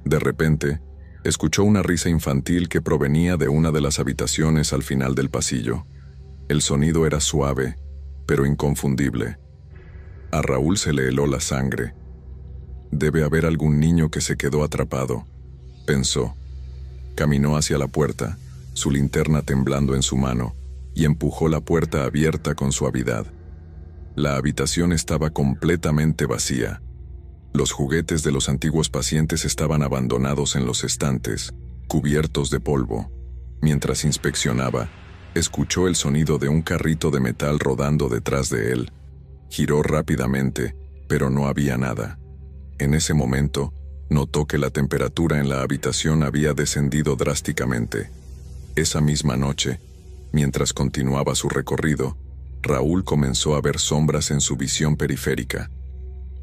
De repente, escuchó una risa infantil que provenía de una de las habitaciones al final del pasillo. El sonido era suave, pero inconfundible. A Raúl se le heló la sangre. «Debe haber algún niño que se quedó atrapado», pensó. Caminó hacia la puerta, su linterna temblando en su mano, y empujó la puerta abierta con suavidad. La habitación estaba completamente vacía. Los juguetes de los antiguos pacientes estaban abandonados en los estantes, cubiertos de polvo. Mientras inspeccionaba, escuchó el sonido de un carrito de metal rodando detrás de él. Giró rápidamente, pero no había nada. En ese momento, notó que la temperatura en la habitación había descendido drásticamente. Esa misma noche, mientras continuaba su recorrido, Raúl comenzó a ver sombras en su visión periférica.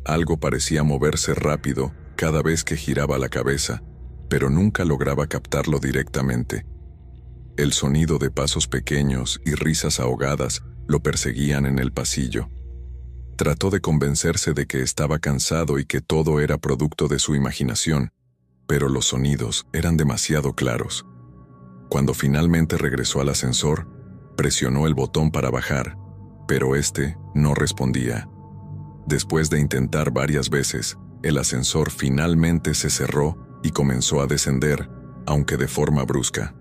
Algo parecía moverse rápido cada vez que giraba la cabeza, pero nunca lograba captarlo directamente. El sonido de pasos pequeños y risas ahogadas lo perseguían en el pasillo. Trató de convencerse de que estaba cansado y que todo era producto de su imaginación, pero los sonidos eran demasiado claros. Cuando finalmente regresó al ascensor, presionó el botón para bajar, pero este no respondía. Después de intentar varias veces, el ascensor finalmente se cerró y comenzó a descender, aunque de forma brusca.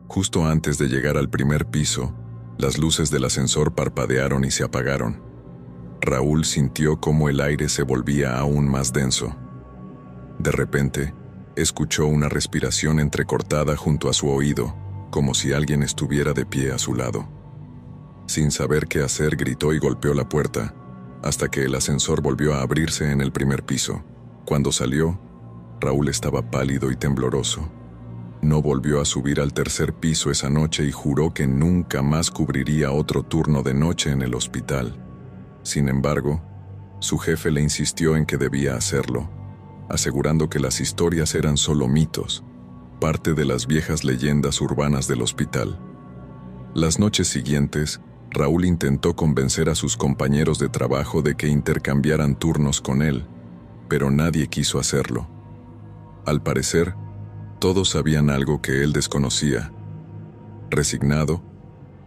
Justo antes de llegar al primer piso, las luces del ascensor parpadearon y se apagaron. Raúl sintió cómo el aire se volvía aún más denso. De repente, escuchó una respiración entrecortada junto a su oído, como si alguien estuviera de pie a su lado. Sin saber qué hacer, gritó y golpeó la puerta, hasta que el ascensor volvió a abrirse en el primer piso. Cuando salió, Raúl estaba pálido y tembloroso. No volvió a subir al tercer piso esa noche y juró que nunca más cubriría otro turno de noche en el hospital. Sin embargo, su jefe le insistió en que debía hacerlo, asegurando que las historias eran solo mitos, parte de las viejas leyendas urbanas del hospital. Las noches siguientes, Raúl intentó convencer a sus compañeros de trabajo de que intercambiaran turnos con él, pero nadie quiso hacerlo. Al parecer, todos sabían algo que él desconocía. Resignado,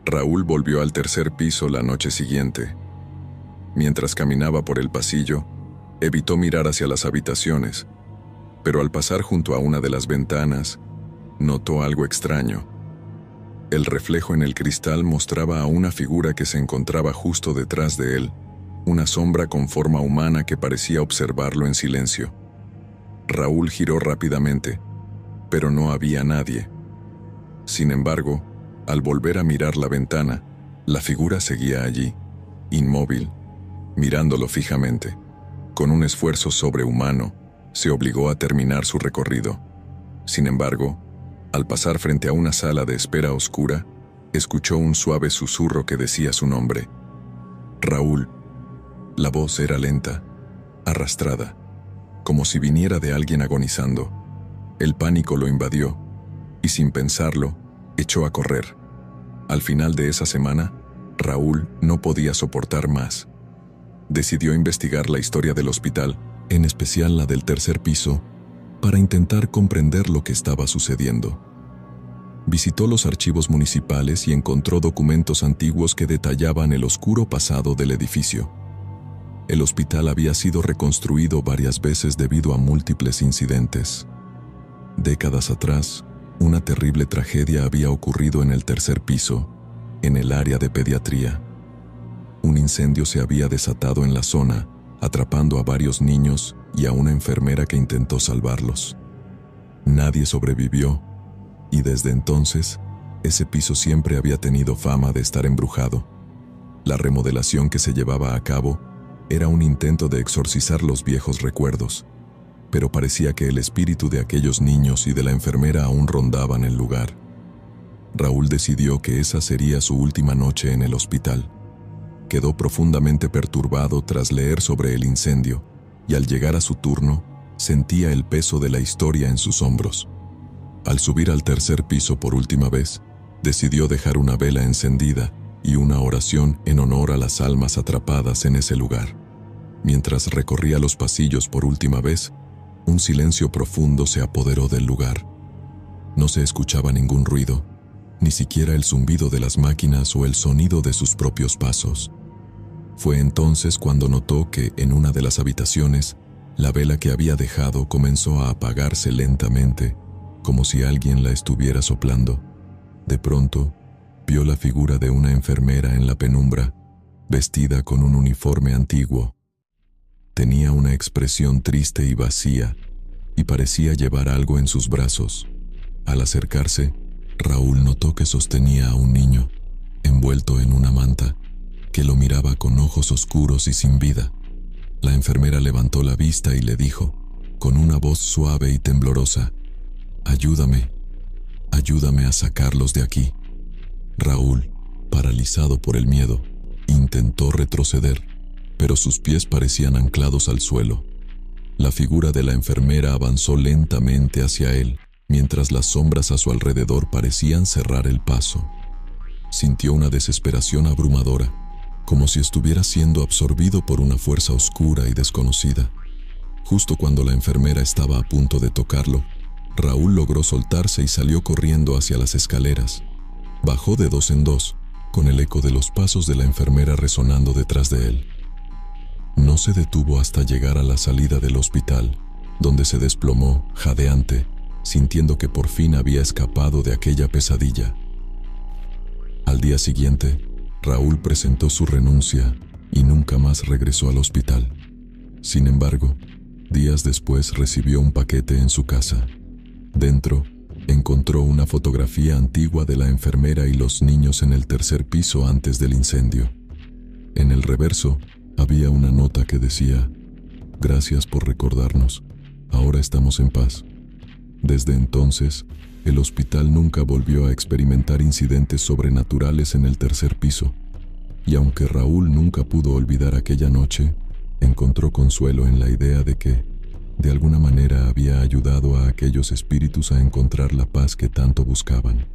Raúl volvió al tercer piso la noche siguiente. Mientras caminaba por el pasillo, evitó mirar hacia las habitaciones, pero al pasar junto a una de las ventanas, notó algo extraño. El reflejo en el cristal mostraba a una figura que se encontraba justo detrás de él, una sombra con forma humana que parecía observarlo en silencio. Raúl giró rápidamente, pero no había nadie. Sin embargo, al volver a mirar la ventana, la figura seguía allí, inmóvil, mirándolo fijamente. Con un esfuerzo sobrehumano, se obligó a terminar su recorrido. Sin embargo, al pasar frente a una sala de espera oscura, escuchó un suave susurro que decía su nombre. Raúl. La voz era lenta, arrastrada, como si viniera de alguien agonizando. El pánico lo invadió, y sin pensarlo, echó a correr. Al final de esa semana, Raúl no podía soportar más. Decidió investigar la historia del hospital, en especial la del tercer piso, para intentar comprender lo que estaba sucediendo. Visitó los archivos municipales y encontró documentos antiguos que detallaban el oscuro pasado del edificio. El hospital había sido reconstruido varias veces debido a múltiples incidentes. Décadas atrás, una terrible tragedia había ocurrido en el tercer piso, en el área de pediatría. Un incendio se había desatado en la zona, atrapando a varios niños y a una enfermera que intentó salvarlos. Nadie sobrevivió, y desde entonces, ese piso siempre había tenido fama de estar embrujado. La remodelación que se llevaba a cabo era un intento de exorcizar los viejos recuerdos, pero parecía que el espíritu de aquellos niños y de la enfermera aún rondaban el lugar. Raúl decidió que esa sería su última noche en el hospital. Quedó profundamente perturbado tras leer sobre el incendio, y al llegar a su turno, sentía el peso de la historia en sus hombros. Al subir al tercer piso por última vez, decidió dejar una vela encendida y una oración en honor a las almas atrapadas en ese lugar. Mientras recorría los pasillos por última vez, un silencio profundo se apoderó del lugar. No se escuchaba ningún ruido, ni siquiera el zumbido de las máquinas o el sonido de sus propios pasos. Fue entonces cuando notó que, en una de las habitaciones, la vela que había dejado comenzó a apagarse lentamente, como si alguien la estuviera soplando. De pronto, vio la figura de una enfermera en la penumbra, vestida con un uniforme antiguo. Tenía una expresión triste y vacía, y parecía llevar algo en sus brazos. Al acercarse, Raúl notó que sostenía a un niño, envuelto en una manta, que lo miraba con ojos oscuros y sin vida. La enfermera levantó la vista y le dijo, con una voz suave y temblorosa: «Ayúdame, ayúdame a sacarlos de aquí». Raúl, paralizado por el miedo, intentó retroceder, pero sus pies parecían anclados al suelo. La figura de la enfermera avanzó lentamente hacia él, mientras las sombras a su alrededor parecían cerrar el paso. Sintió una desesperación abrumadora, como si estuviera siendo absorbido por una fuerza oscura y desconocida. Justo cuando la enfermera estaba a punto de tocarlo, Raúl logró soltarse y salió corriendo hacia las escaleras. Bajó de dos en dos, con el eco de los pasos de la enfermera resonando detrás de él. No se detuvo hasta llegar a la salida del hospital, donde se desplomó, jadeante, sintiendo que por fin había escapado de aquella pesadilla. Al día siguiente, Raúl presentó su renuncia y nunca más regresó al hospital. Sin embargo, días después recibió un paquete en su casa. Dentro, encontró una fotografía antigua de la enfermera y los niños en el tercer piso antes del incendio. En el reverso, había una nota que decía: «Gracias por recordarnos, ahora estamos en paz». Desde entonces, el hospital nunca volvió a experimentar incidentes sobrenaturales en el tercer piso, y aunque Raúl nunca pudo olvidar aquella noche, encontró consuelo en la idea de que, de alguna manera, había ayudado a aquellos espíritus a encontrar la paz que tanto buscaban.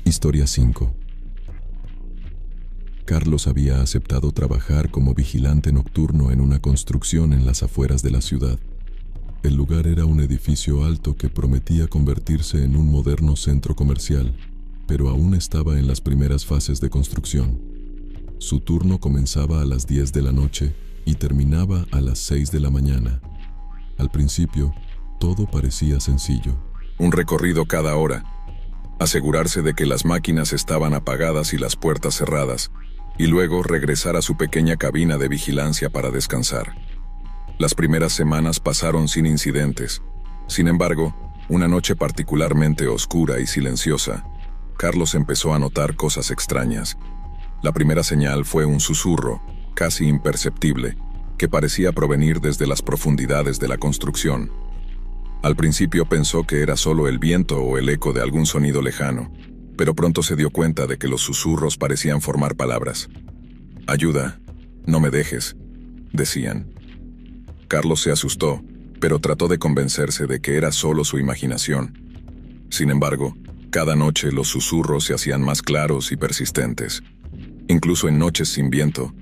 Historia 5. Carlos había aceptado trabajar como vigilante nocturno en una construcción en las afueras de la ciudad. El lugar era un edificio alto que prometía convertirse en un moderno centro comercial, pero aún estaba en las primeras fases de construcción. Su turno comenzaba a las 10 de la noche y terminaba a las 6 de la mañana. Al principio, todo parecía sencillo. Un recorrido cada hora, asegurarse de que las máquinas estaban apagadas y las puertas cerradas, y luego regresar a su pequeña cabina de vigilancia para descansar. Las primeras semanas pasaron sin incidentes. Sin embargo, una noche particularmente oscura y silenciosa, Carlos empezó a notar cosas extrañas. La primera señal fue un susurro, casi imperceptible, que parecía provenir desde las profundidades de la construcción. Al principio pensó que era solo el viento o el eco de algún sonido lejano, pero pronto se dio cuenta de que los susurros parecían formar palabras. «Ayuda, no me dejes», decían. Carlos se asustó, pero trató de convencerse de que era solo su imaginación. Sin embargo, cada noche los susurros se hacían más claros y persistentes. Incluso en noches sin viento,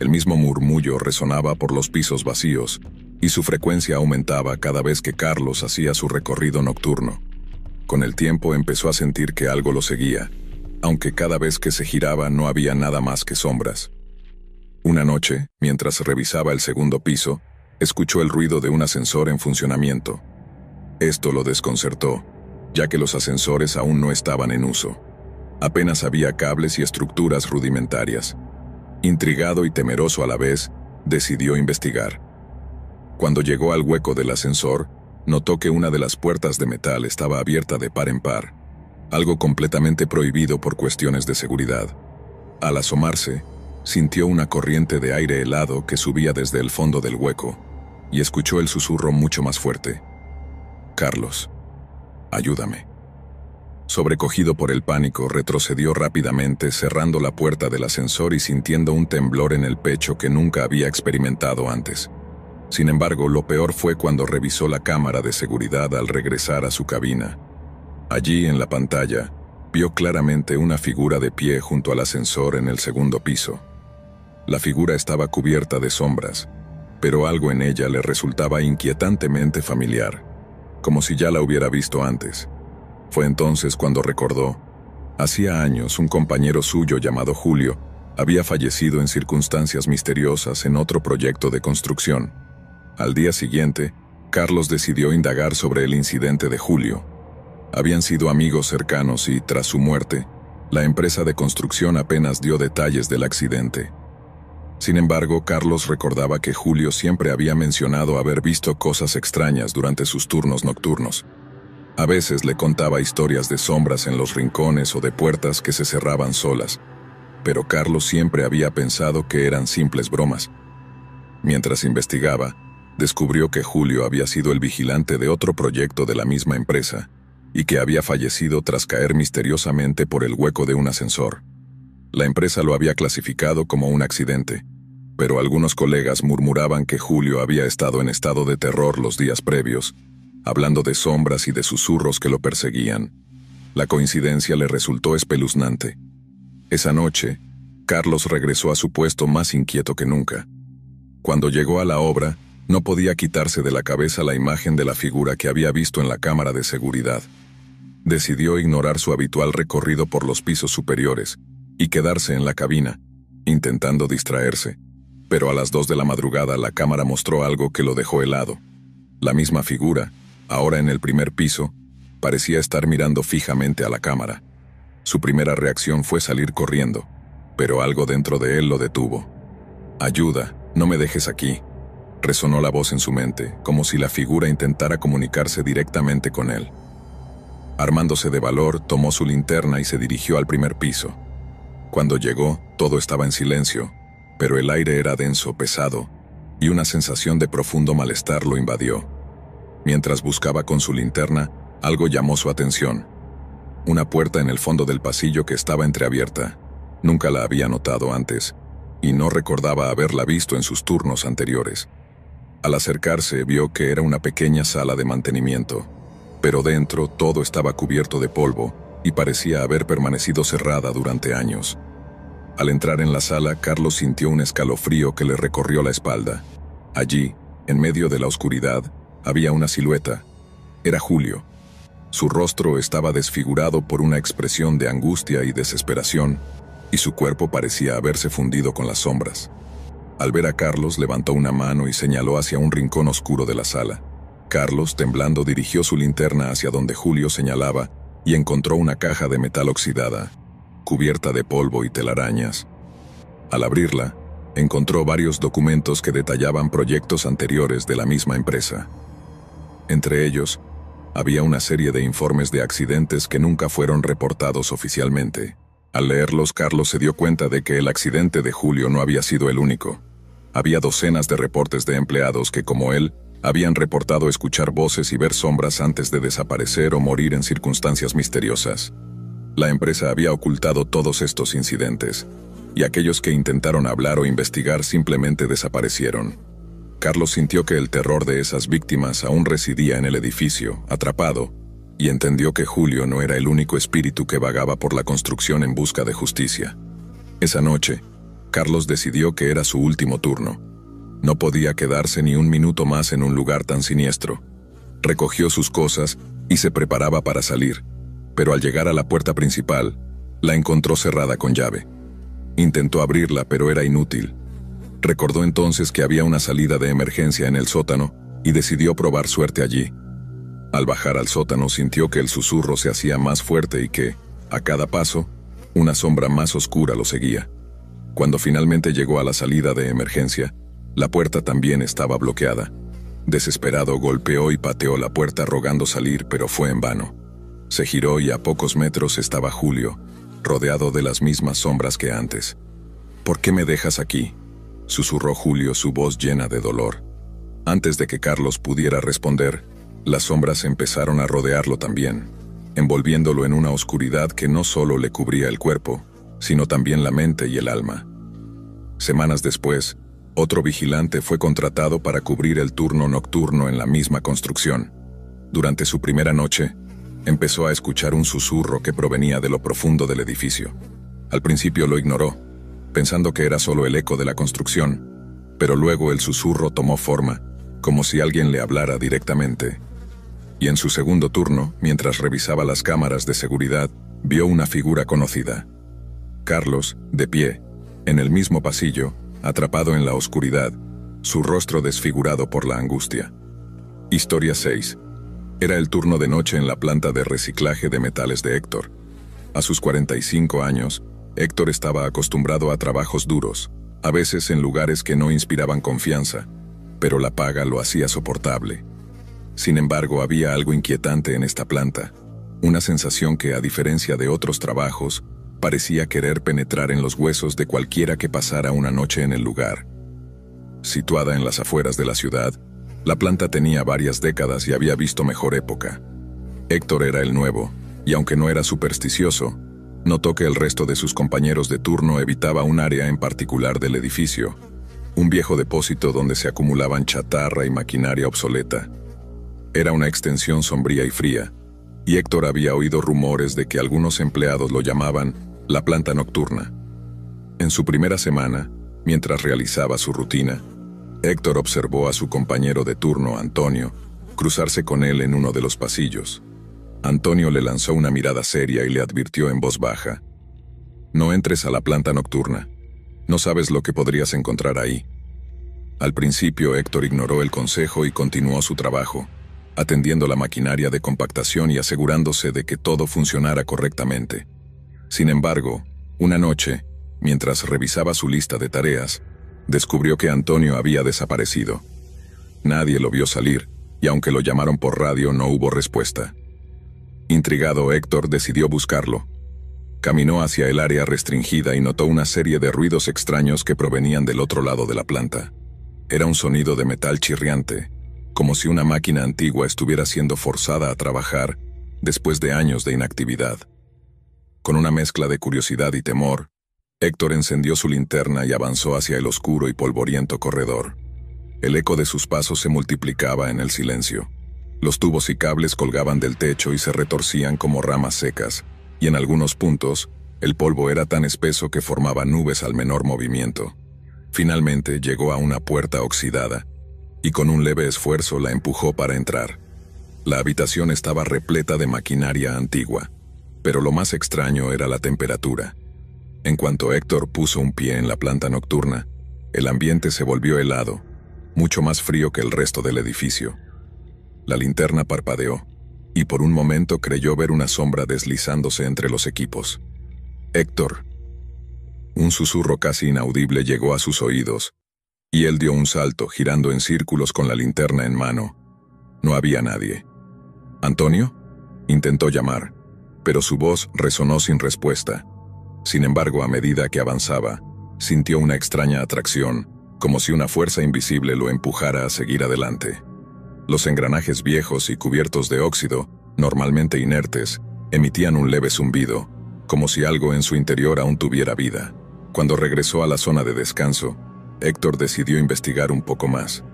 el mismo murmullo resonaba por los pisos vacíos, y su frecuencia aumentaba cada vez que Carlos hacía su recorrido nocturno. Con el tiempo empezó a sentir que algo lo seguía, aunque cada vez que se giraba no había nada más que sombras. Una noche, mientras revisaba el segundo piso, escuchó el ruido de un ascensor en funcionamiento. Esto lo desconcertó, ya que los ascensores aún no estaban en uso. Apenas había cables y estructuras rudimentarias. Intrigado y temeroso a la vez, decidió investigar. Cuando llegó al hueco del ascensor, notó que una de las puertas de metal estaba abierta de par en par, algo completamente prohibido por cuestiones de seguridad. Al asomarse, sintió una corriente de aire helado que subía desde el fondo del hueco, y escuchó el susurro mucho más fuerte. «Carlos, ayúdame». Sobrecogido por el pánico, retrocedió rápidamente, cerrando la puerta del ascensor y sintiendo un temblor en el pecho que nunca había experimentado antes. Sin embargo, lo peor fue cuando revisó la cámara de seguridad al regresar a su cabina. Allí, en la pantalla, vio claramente una figura de pie junto al ascensor en el segundo piso. La figura estaba cubierta de sombras, pero algo en ella le resultaba inquietantemente familiar, como si ya la hubiera visto antes. Fue entonces cuando recordó. Hacía años, un compañero suyo llamado Julio había fallecido en circunstancias misteriosas en otro proyecto de construcción. Al día siguiente, Carlos decidió indagar sobre el incidente de Julio. Habían sido amigos cercanos y, tras su muerte, la empresa de construcción apenas dio detalles del accidente. Sin embargo, Carlos recordaba que Julio siempre había mencionado haber visto cosas extrañas durante sus turnos nocturnos. A veces le contaba historias de sombras en los rincones o de puertas que se cerraban solas, pero Carlos siempre había pensado que eran simples bromas. Mientras investigaba, descubrió que Julio había sido el vigilante de otro proyecto de la misma empresa y que había fallecido tras caer misteriosamente por el hueco de un ascensor. La empresa lo había clasificado como un accidente, pero algunos colegas murmuraban que Julio había estado en estado de terror los días previos, hablando de sombras y de susurros que lo perseguían. La coincidencia le resultó espeluznante. Esa noche, Carlos regresó a su puesto más inquieto que nunca. Cuando llegó a la obra, no podía quitarse de la cabeza la imagen de la figura que había visto en la cámara de seguridad. Decidió ignorar su habitual recorrido por los pisos superiores y quedarse en la cabina, intentando distraerse. Pero a las 2 de la madrugada la cámara mostró algo que lo dejó helado. La misma figura, ahora en el primer piso, parecía estar mirando fijamente a la cámara. Su primera reacción fue salir corriendo, pero algo dentro de él lo detuvo. «Ayuda, no me dejes aquí», resonó la voz en su mente, como si la figura intentara comunicarse directamente con él. Armándose de valor, tomó su linterna y se dirigió al primer piso. Cuando llegó, todo estaba en silencio, pero el aire era denso, pesado, y una sensación de profundo malestar lo invadió. Mientras buscaba con su linterna, algo llamó su atención. Una puerta en el fondo del pasillo que estaba entreabierta. Nunca la había notado antes, y no recordaba haberla visto en sus turnos anteriores. Al acercarse, vio que era una pequeña sala de mantenimiento, pero dentro todo estaba cubierto de polvo y parecía haber permanecido cerrada durante años. Al entrar en la sala, Carlos sintió un escalofrío que le recorrió la espalda. Allí, en medio de la oscuridad, había una silueta. Era Julio. Su rostro estaba desfigurado por una expresión de angustia y desesperación, y su cuerpo parecía haberse fundido con las sombras. Al ver a Carlos, levantó una mano y señaló hacia un rincón oscuro de la sala. Carlos, temblando, dirigió su linterna hacia donde Julio señalaba y encontró una caja de metal oxidada, cubierta de polvo y telarañas. Al abrirla, encontró varios documentos que detallaban proyectos anteriores de la misma empresa. Entre ellos, había una serie de informes de accidentes que nunca fueron reportados oficialmente. Al leerlos, Carlos se dio cuenta de que el accidente de Julio no había sido el único. Había docenas de reportes de empleados que, como él, habían reportado escuchar voces y ver sombras antes de desaparecer o morir en circunstancias misteriosas. La empresa había ocultado todos estos incidentes, y aquellos que intentaron hablar o investigar simplemente desaparecieron. Carlos sintió que el terror de esas víctimas aún residía en el edificio, atrapado, y entendió que Julio no era el único espíritu que vagaba por la construcción en busca de justicia. Esa noche, Carlos decidió que era su último turno. No podía quedarse ni un minuto más en un lugar tan siniestro. Recogió sus cosas y se preparaba para salir, pero al llegar a la puerta principal, la encontró cerrada con llave. Intentó abrirla, pero era inútil. Recordó entonces que había una salida de emergencia en el sótano y decidió probar suerte allí. Al bajar al sótano sintió que el susurro se hacía más fuerte y que, a cada paso, una sombra más oscura lo seguía. Cuando finalmente llegó a la salida de emergencia, la puerta también estaba bloqueada. Desesperado golpeó y pateó la puerta rogando salir, pero fue en vano. Se giró y a pocos metros estaba Julio, rodeado de las mismas sombras que antes. «¿Por qué me dejas aquí?», susurró Julio, su voz llena de dolor. Antes de que Carlos pudiera responder, las sombras empezaron a rodearlo también, envolviéndolo en una oscuridad que no solo le cubría el cuerpo, sino también la mente y el alma. Semanas después, otro vigilante fue contratado para cubrir el turno nocturno en la misma construcción. Durante su primera noche, empezó a escuchar un susurro que provenía de lo profundo del edificio. Al principio lo ignoró, pensando que era solo el eco de la construcción, pero luego el susurro tomó forma, como si alguien le hablara directamente. Y en su segundo turno, mientras revisaba las cámaras de seguridad, vio una figura conocida. Carlos, de pie, en el mismo pasillo, atrapado en la oscuridad, su rostro desfigurado por la angustia. Historia 6. Era el turno de noche en la planta de reciclaje de metales de Héctor. A sus 45 años, Héctor estaba acostumbrado a trabajos duros, a veces en lugares que no inspiraban confianza, pero la paga lo hacía soportable. Sin embargo, había algo inquietante en esta planta, una sensación que, a diferencia de otros trabajos, parecía querer penetrar en los huesos de cualquiera que pasara una noche en el lugar. Situada en las afueras de la ciudad, la planta tenía varias décadas y había visto mejor época. Héctor era el nuevo, y aunque no era supersticioso, notó que el resto de sus compañeros de turno evitaba un área en particular del edificio, un viejo depósito donde se acumulaban chatarra y maquinaria obsoleta. Era una extensión sombría y fría, y Héctor había oído rumores de que algunos empleados lo llamaban la planta nocturna. En su primera semana, mientras realizaba su rutina, Héctor observó a su compañero de turno, Antonio, cruzarse con él en uno de los pasillos. Antonio le lanzó una mirada seria y le advirtió en voz baja: «No entres a la planta nocturna. No sabes lo que podrías encontrar ahí». Al principio, Héctor ignoró el consejo y continuó su trabajo, atendiendo la maquinaria de compactación y asegurándose de que todo funcionara correctamente. Sin embargo, una noche, mientras revisaba su lista de tareas, descubrió que Antonio había desaparecido. Nadie lo vio salir, y aunque lo llamaron por radio, no hubo respuesta. Intrigado, Héctor decidió buscarlo. Caminó hacia el área restringida y notó una serie de ruidos extraños que provenían del otro lado de la planta. Era un sonido de metal chirriante, como si una máquina antigua estuviera siendo forzada a trabajar después de años de inactividad. Con una mezcla de curiosidad y temor, Héctor encendió su linterna y avanzó hacia el oscuro y polvoriento corredor. El eco de sus pasos se multiplicaba en el silencio. Los tubos y cables colgaban del techo y se retorcían como ramas secas, y en algunos puntos, el polvo era tan espeso que formaba nubes al menor movimiento. Finalmente llegó a una puerta oxidada, y con un leve esfuerzo la empujó para entrar. La habitación estaba repleta de maquinaria antigua, pero lo más extraño era la temperatura. En cuanto Héctor puso un pie en la planta nocturna, el ambiente se volvió helado, mucho más frío que el resto del edificio. La linterna parpadeó, y por un momento creyó ver una sombra deslizándose entre los equipos. «Héctor». Un susurro casi inaudible llegó a sus oídos, y él dio un salto, girando en círculos con la linterna en mano. No había nadie. «¿Antonio?», intentó llamar, pero su voz resonó sin respuesta. Sin embargo, a medida que avanzaba, sintió una extraña atracción, como si una fuerza invisible lo empujara a seguir adelante. Los engranajes viejos y cubiertos de óxido, normalmente inertes, emitían un leve zumbido, como si algo en su interior aún tuviera vida. Cuando regresó a la zona de descanso, Héctor decidió investigar un poco más.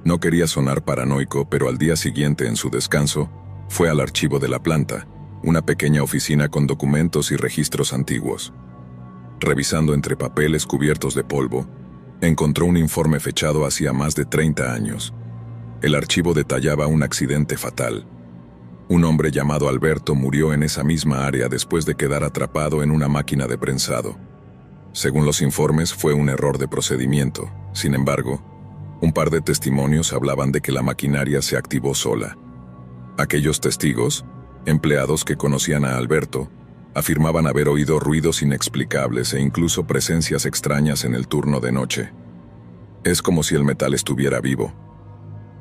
No quería sonar paranoico, pero al día siguiente en su descanso, fue al archivo de la planta, una pequeña oficina con documentos y registros antiguos. Revisando entre papeles cubiertos de polvo, encontró un informe fechado hacía más de 30 años. El archivo detallaba un accidente fatal. Un hombre llamado Alberto murió en esa misma área después de quedar atrapado en una máquina de prensado. Según los informes, fue un error de procedimiento. Sin embargo, un par de testimonios hablaban de que la maquinaria se activó sola. Aquellos testigos, empleados que conocían a Alberto, afirmaban haber oído ruidos inexplicables e incluso presencias extrañas en el turno de noche. «Es como si el metal estuviera vivo»,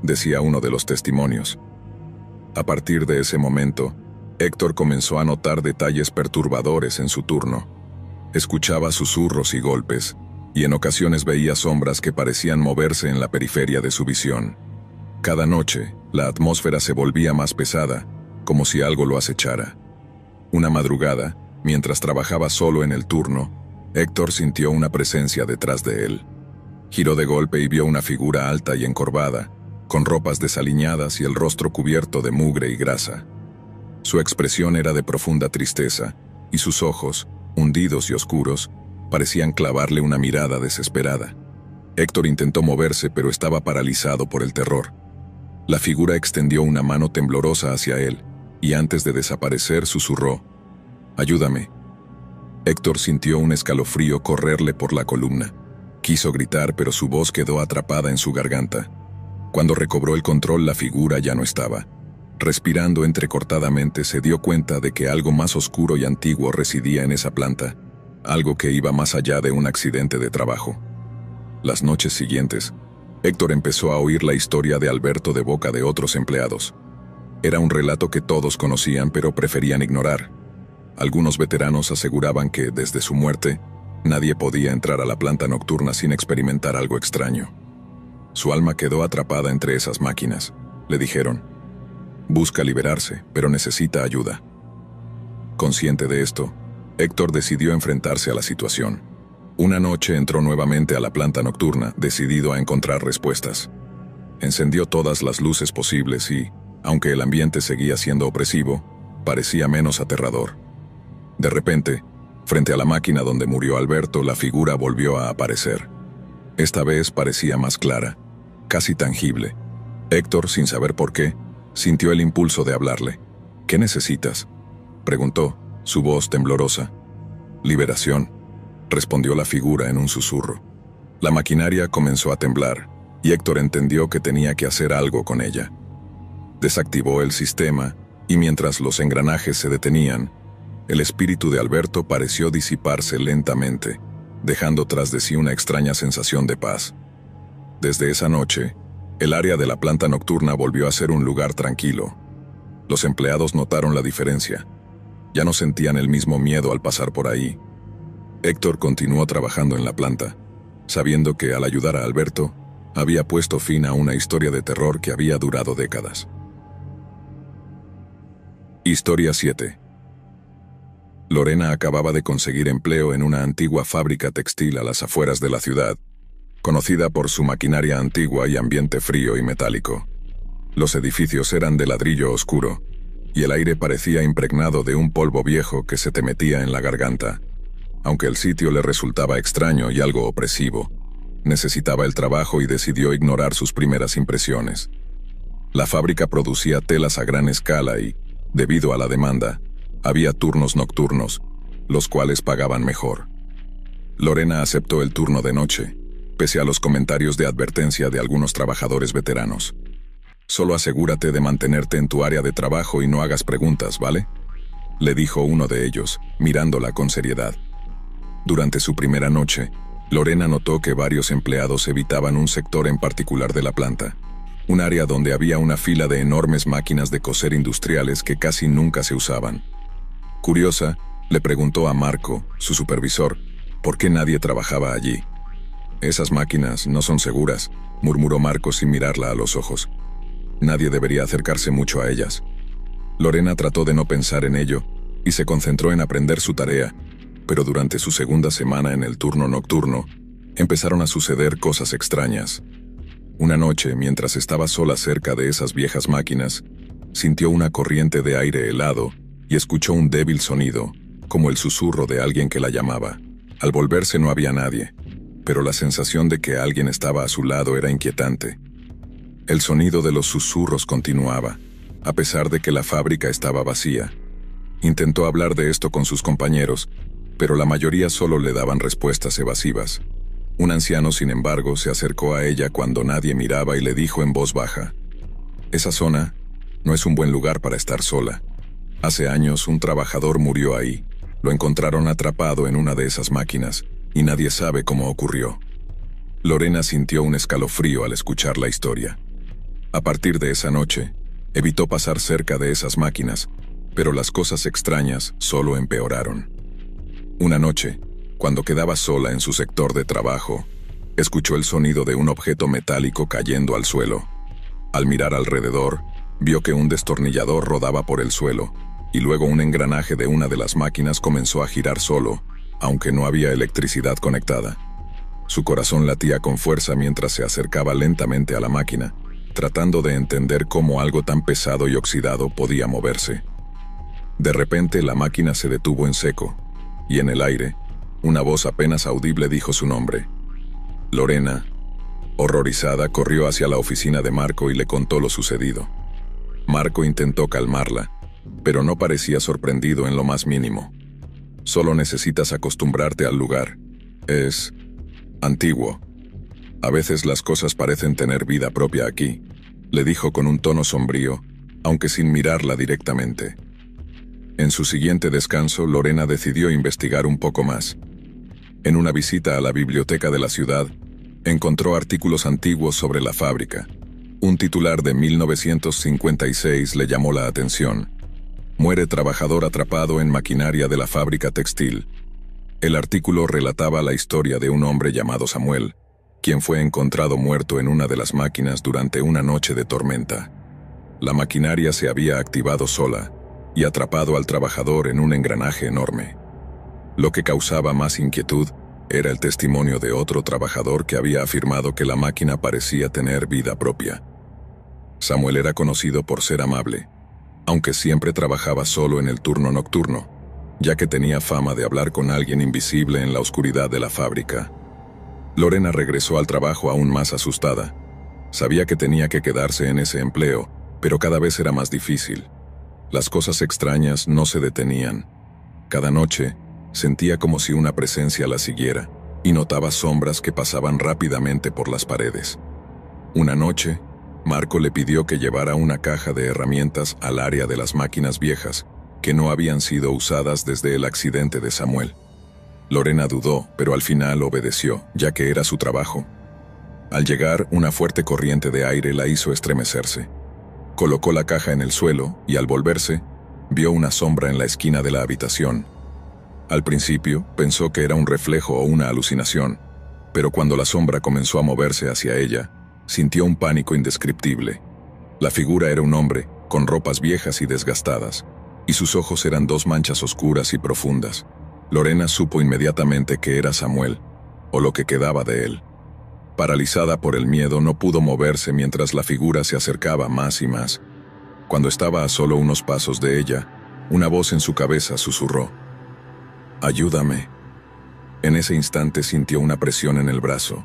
decía uno de los testimonios. A partir de ese momento, Héctor comenzó a notar detalles perturbadores en su turno. Escuchaba susurros y golpes, y en ocasiones veía sombras que parecían moverse en la periferia de su visión. Cada noche, la atmósfera se volvía más pesada, como si algo lo acechara. Una madrugada, mientras trabajaba solo en el turno, Héctor sintió una presencia detrás de él. Giró de golpe y vio una figura alta y encorvada, con ropas desaliñadas y el rostro cubierto de mugre y grasa. Su expresión era de profunda tristeza, y sus ojos, hundidos y oscuros, parecían clavarle una mirada desesperada. Héctor intentó moverse, pero estaba paralizado por el terror. La figura extendió una mano temblorosa hacia él, y antes de desaparecer susurró: «Ayúdame». Héctor sintió un escalofrío correrle por la columna. Quiso gritar, pero su voz quedó atrapada en su garganta. Cuando recobró el control, la figura ya no estaba. Respirando entrecortadamente, se dio cuenta de que algo más oscuro y antiguo residía en esa planta, algo que iba más allá de un accidente de trabajo. Las noches siguientes, Héctor empezó a oír la historia de Alberto de boca de otros empleados. Era un relato que todos conocían, pero preferían ignorar. Algunos veteranos aseguraban que, desde su muerte, nadie podía entrar a la planta nocturna sin experimentar algo extraño. Su alma quedó atrapada entre esas máquinas, le dijeron. Busca liberarse, pero necesita ayuda. Consciente de esto, Héctor decidió enfrentarse a la situación. Una noche entró nuevamente a la planta nocturna, decidido a encontrar respuestas. Encendió todas las luces posibles y, aunque el ambiente seguía siendo opresivo, parecía menos aterrador. De repente, frente a la máquina donde murió Alberto, la figura volvió a aparecer. Esta vez parecía más clara, casi tangible. Héctor, sin saber por qué, sintió el impulso de hablarle. «¿Qué necesitas?», preguntó, su voz temblorosa. «Liberación», respondió la figura en un susurro. La maquinaria comenzó a temblar, y Héctor entendió que tenía que hacer algo con ella. Desactivó el sistema, y mientras los engranajes se detenían, el espíritu de Alberto pareció disiparse lentamente, dejando tras de sí una extraña sensación de paz. Desde esa noche, el área de la planta nocturna volvió a ser un lugar tranquilo. Los empleados notaron la diferencia. Ya no sentían el mismo miedo al pasar por ahí. Héctor continuó trabajando en la planta, sabiendo que al ayudar a Alberto, había puesto fin a una historia de terror que había durado décadas. Historia 7. Lorena acababa de conseguir empleo en una antigua fábrica textil a las afueras de la ciudad, conocida por su maquinaria antigua y ambiente frío y metálico. Los edificios eran de ladrillo oscuro, y el aire parecía impregnado de un polvo viejo que se te metía en la garganta. Aunque el sitio le resultaba extraño y algo opresivo, necesitaba el trabajo y decidió ignorar sus primeras impresiones. La fábrica producía telas a gran escala y, debido a la demanda, había turnos nocturnos, los cuales pagaban mejor. Lorena aceptó el turno de noche, pese a los comentarios de advertencia de algunos trabajadores veteranos. «Solo asegúrate de mantenerte en tu área de trabajo y no hagas preguntas, ¿vale?», le dijo uno de ellos, mirándola con seriedad. Durante su primera noche, Lorena notó que varios empleados evitaban un sector en particular de la planta, un área donde había una fila de enormes máquinas de coser industriales que casi nunca se usaban. Curiosa, le preguntó a Marco, su supervisor, por qué nadie trabajaba allí. «Esas máquinas no son seguras», murmuró Marco sin mirarla a los ojos. «Nadie debería acercarse mucho a ellas». Lorena trató de no pensar en ello, y se concentró en aprender su tarea, pero durante su segunda semana en el turno nocturno, empezaron a suceder cosas extrañas. Una noche, mientras estaba sola cerca de esas viejas máquinas, sintió una corriente de aire helado y escuchó un débil sonido, como el susurro de alguien que la llamaba. Al volverse no había nadie, pero la sensación de que alguien estaba a su lado era inquietante. El sonido de los susurros continuaba, a pesar de que la fábrica estaba vacía. Intentó hablar de esto con sus compañeros, pero la mayoría solo le daban respuestas evasivas. Un anciano, sin embargo, se acercó a ella cuando nadie miraba y le dijo en voz baja: «Esa zona no es un buen lugar para estar sola. Hace años un trabajador murió ahí. Lo encontraron atrapado en una de esas máquinas, y nadie sabe cómo ocurrió». Lorena sintió un escalofrío al escuchar la historia. A partir de esa noche, evitó pasar cerca de esas máquinas, pero las cosas extrañas solo empeoraron. Una noche, cuando quedaba sola en su sector de trabajo, escuchó el sonido de un objeto metálico cayendo al suelo. Al mirar alrededor, vio que un destornillador rodaba por el suelo, y luego un engranaje de una de las máquinas comenzó a girar solo, aunque no había electricidad conectada. Su corazón latía con fuerza mientras se acercaba lentamente a la máquina, tratando de entender cómo algo tan pesado y oxidado podía moverse. De repente la máquina se detuvo en seco, y en el aire, una voz apenas audible dijo su nombre: «Lorena». Horrorizada, corrió hacia la oficina de Marco y le contó lo sucedido. Marco intentó calmarla, pero no parecía sorprendido en lo más mínimo. «Solo necesitas acostumbrarte al lugar. Es antiguo. A veces las cosas parecen tener vida propia aquí», le dijo con un tono sombrío, aunque sin mirarla directamente. En su siguiente descanso, Lorena decidió investigar un poco más. En una visita a la biblioteca de la ciudad, encontró artículos antiguos sobre la fábrica. Un titular de 1956 le llamó la atención: «Muere trabajador atrapado en maquinaria de la fábrica textil». El artículo relataba la historia de un hombre llamado Samuel, quien fue encontrado muerto en una de las máquinas durante una noche de tormenta. La maquinaria se había activado sola y atrapado al trabajador en un engranaje enorme. Lo que causaba más inquietud era el testimonio de otro trabajador que había afirmado que la máquina parecía tener vida propia. Samuel era conocido por ser amable, aunque siempre trabajaba solo en el turno nocturno, ya que tenía fama de hablar con alguien invisible en la oscuridad de la fábrica. Lorena regresó al trabajo aún más asustada. Sabía que tenía que quedarse en ese empleo, pero cada vez era más difícil. Las cosas extrañas no se detenían. Cada noche, sentía como si una presencia la siguiera, y notaba sombras que pasaban rápidamente por las paredes. Una noche, Marco le pidió que llevara una caja de herramientas al área de las máquinas viejas, que no habían sido usadas desde el accidente de Samuel. Lorena dudó, pero al final obedeció, ya que era su trabajo. Al llegar, una fuerte corriente de aire la hizo estremecerse. Colocó la caja en el suelo y, al volverse, vio una sombra en la esquina de la habitación. Al principio, pensó que era un reflejo o una alucinación, pero cuando la sombra comenzó a moverse hacia ella, sintió un pánico indescriptible. La figura era un hombre, con ropas viejas y desgastadas, y sus ojos eran dos manchas oscuras y profundas. Lorena supo inmediatamente que era Samuel, o lo que quedaba de él. Paralizada por el miedo, no pudo moverse mientras la figura se acercaba más y más. Cuando estaba a solo unos pasos de ella, una voz en su cabeza susurró: «Ayúdame». En ese instante sintió una presión en el brazo,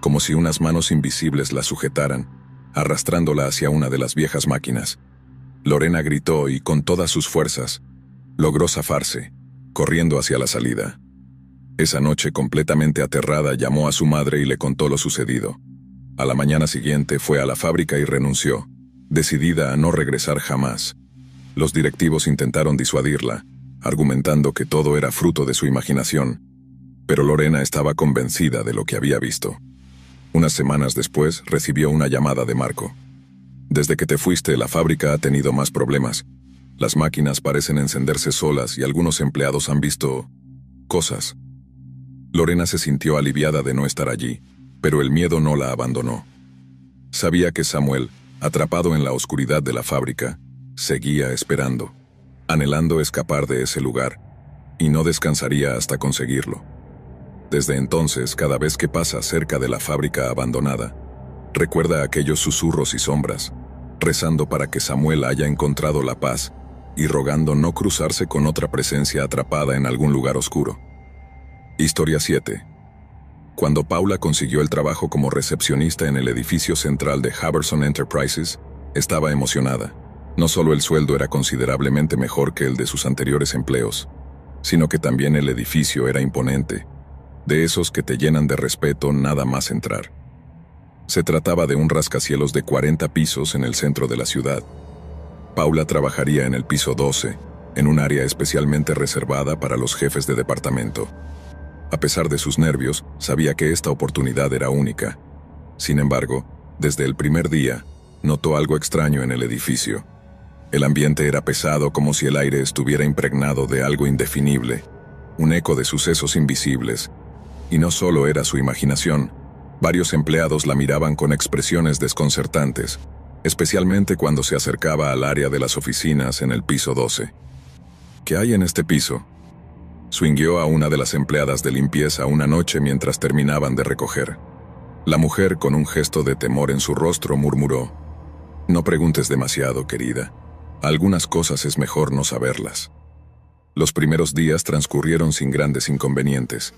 como si unas manos invisibles la sujetaran, arrastrándola hacia una de las viejas máquinas. Lorena gritó y, con todas sus fuerzas, logró zafarse, corriendo hacia la salida. Esa noche, completamente aterrada, llamó a su madre y le contó lo sucedido. A la mañana siguiente fue a la fábrica y renunció, decidida a no regresar jamás. Los directivos intentaron disuadirla, argumentando que todo era fruto de su imaginación, pero Lorena estaba convencida de lo que había visto. Unas semanas después, recibió una llamada de Marco. «Desde que te fuiste, la fábrica ha tenido más problemas. Las máquinas parecen encenderse solas y algunos empleados han visto cosas». Lorena se sintió aliviada de no estar allí, pero el miedo no la abandonó. Sabía que Samuel, atrapado en la oscuridad de la fábrica, seguía esperando. anhelando escapar de ese lugar, y no descansaría hasta conseguirlo. Desde entonces, cada vez que pasa cerca de la fábrica abandonada, recuerda aquellos susurros y sombras, rezando para que Samuel haya encontrado la paz y rogando no cruzarse con otra presencia atrapada en algún lugar oscuro. Historia 7. Cuando Paula consiguió el trabajo como recepcionista en el edificio central de Haberson Enterprises, estaba emocionada. No solo el sueldo era considerablemente mejor que el de sus anteriores empleos, sino que también el edificio era imponente, de esos que te llenan de respeto nada más entrar. Se trataba de un rascacielos de 40 pisos en el centro de la ciudad. Paula trabajaría en el piso 12, en un área especialmente reservada para los jefes de departamento. A pesar de sus nervios, sabía que esta oportunidad era única. Sin embargo, desde el primer día, notó algo extraño en el edificio. El ambiente era pesado, como si el aire estuviera impregnado de algo indefinible, un eco de sucesos invisibles. Y no solo era su imaginación, varios empleados la miraban con expresiones desconcertantes, especialmente cuando se acercaba al área de las oficinas en el piso 12. ¿Qué hay en este piso?, swingueó a una de las empleadas de limpieza una noche mientras terminaban de recoger. La mujer, con un gesto de temor en su rostro, murmuró: «No preguntes demasiado, querida. Algunas cosas es mejor no saberlas». Los primeros días transcurrieron sin grandes inconvenientes.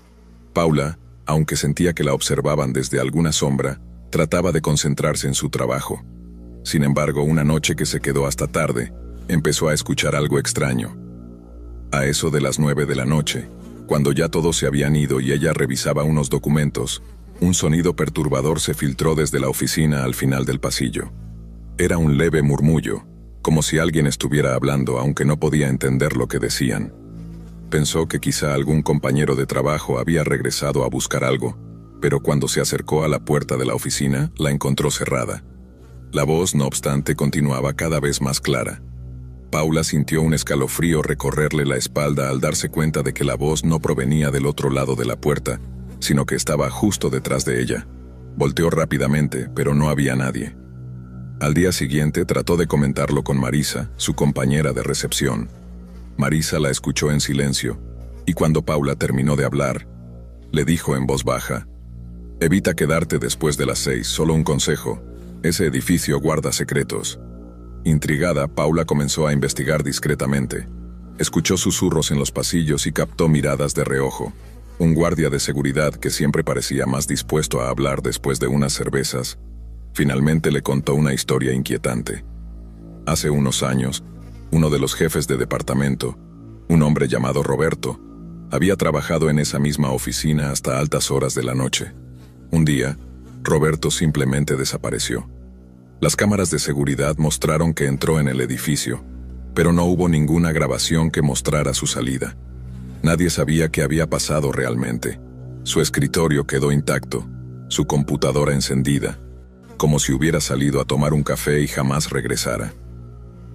Paula, aunque sentía que la observaban desde alguna sombra, trataba de concentrarse en su trabajo. Sin embargo, una noche que se quedó hasta tarde, empezó a escuchar algo extraño. A eso de las 9 de la noche, cuando ya todos se habían ido y ella revisaba unos documentos, un sonido perturbador se filtró desde la oficina al final del pasillo. Era un leve murmullo, como si alguien estuviera hablando aunque no podía entender lo que decían. Pensó que quizá algún compañero de trabajo había regresado a buscar algo, pero cuando se acercó a la puerta de la oficina, la encontró cerrada. La voz, no obstante, continuaba cada vez más clara. Paula sintió un escalofrío recorrerle la espalda al darse cuenta de que la voz no provenía del otro lado de la puerta, sino que estaba justo detrás de ella. Volteó rápidamente, pero no había nadie. Al día siguiente trató de comentarlo con Marisa, su compañera de recepción. Marisa la escuchó en silencio, y cuando Paula terminó de hablar, le dijo en voz baja: «Evita quedarte después de las 6, solo un consejo. Ese edificio guarda secretos». Intrigada, Paula comenzó a investigar discretamente. Escuchó susurros en los pasillos y captó miradas de reojo. Un guardia de seguridad, que siempre parecía más dispuesto a hablar después de unas cervezas, finalmente le contó una historia inquietante. Hace unos años, uno de los jefes de departamento, un hombre llamado Roberto, había trabajado en esa misma oficina hasta altas horas de la noche. Un día, Roberto simplemente desapareció. Las cámaras de seguridad mostraron que entró en el edificio, pero no hubo ninguna grabación que mostrara su salida. Nadie sabía qué había pasado realmente. Su escritorio quedó intacto, su computadora encendida, como si hubiera salido a tomar un café y jamás regresara.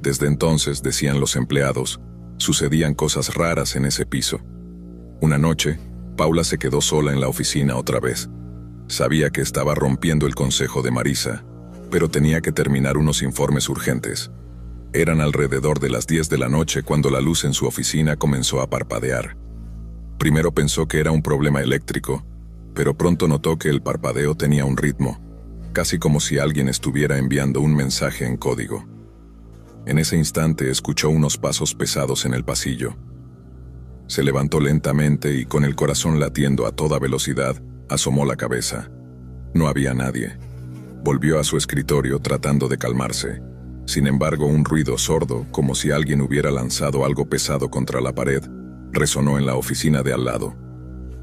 Desde entonces, decían los empleados, sucedían cosas raras en ese piso. Una noche, Paula se quedó sola en la oficina otra vez. Sabía que estaba rompiendo el consejo de Marisa, pero tenía que terminar unos informes urgentes. Eran alrededor de las 10 de la noche cuando la luz en su oficina comenzó a parpadear. Primero pensó que era un problema eléctrico, pero pronto notó que el parpadeo tenía un ritmo, casi como si alguien estuviera enviando un mensaje en código. En ese instante escuchó unos pasos pesados en el pasillo. Se levantó lentamente y, con el corazón latiendo a toda velocidad, asomó la cabeza. No había nadie. Volvió a su escritorio tratando de calmarse. Sin embargo, un ruido sordo, como si alguien hubiera lanzado algo pesado contra la pared, resonó en la oficina de al lado.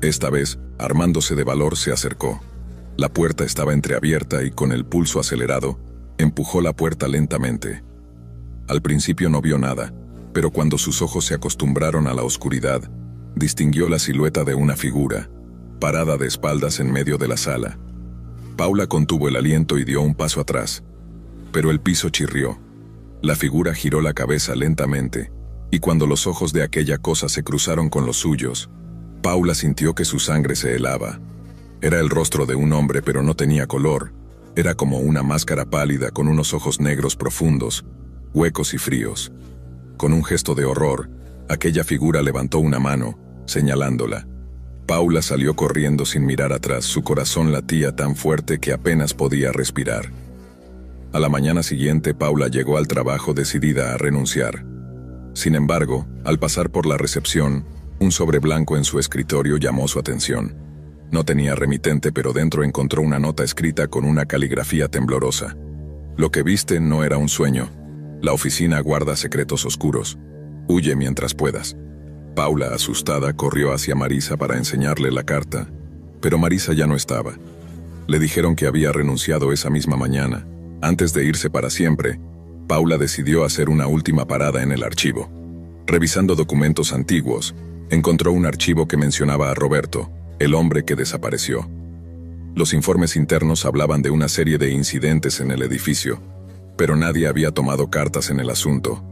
Esta vez, armándose de valor, se acercó. La puerta estaba entreabierta y, con el pulso acelerado, empujó la puerta lentamente. Al principio no vio nada, pero cuando sus ojos se acostumbraron a la oscuridad, distinguió la silueta de una figura, parada de espaldas en medio de la sala. Paula contuvo el aliento y dio un paso atrás, pero el piso chirrió. La figura giró la cabeza lentamente, y cuando los ojos de aquella cosa se cruzaron con los suyos, Paula sintió que su sangre se helaba. Era el rostro de un hombre, pero no tenía color. Era como una máscara pálida con unos ojos negros profundos, huecos y fríos. Con un gesto de horror, aquella figura levantó una mano, señalándola. Paula salió corriendo sin mirar atrás, su corazón latía tan fuerte que apenas podía respirar. A la mañana siguiente, Paula llegó al trabajo decidida a renunciar. Sin embargo, al pasar por la recepción, un sobre blanco en su escritorio llamó su atención. No tenía remitente, pero dentro encontró una nota escrita con una caligrafía temblorosa. Lo que viste no era un sueño. La oficina guarda secretos oscuros. Huye mientras puedas. Paula, asustada, corrió hacia Marisa para enseñarle la carta, pero Marisa ya no estaba. Le dijeron que había renunciado esa misma mañana. Antes de irse para siempre, Paula decidió hacer una última parada en el archivo. Revisando documentos antiguos, encontró un archivo que mencionaba a Roberto, el hombre que desapareció. Los informes internos hablaban de una serie de incidentes en el edificio, pero nadie había tomado cartas en el asunto.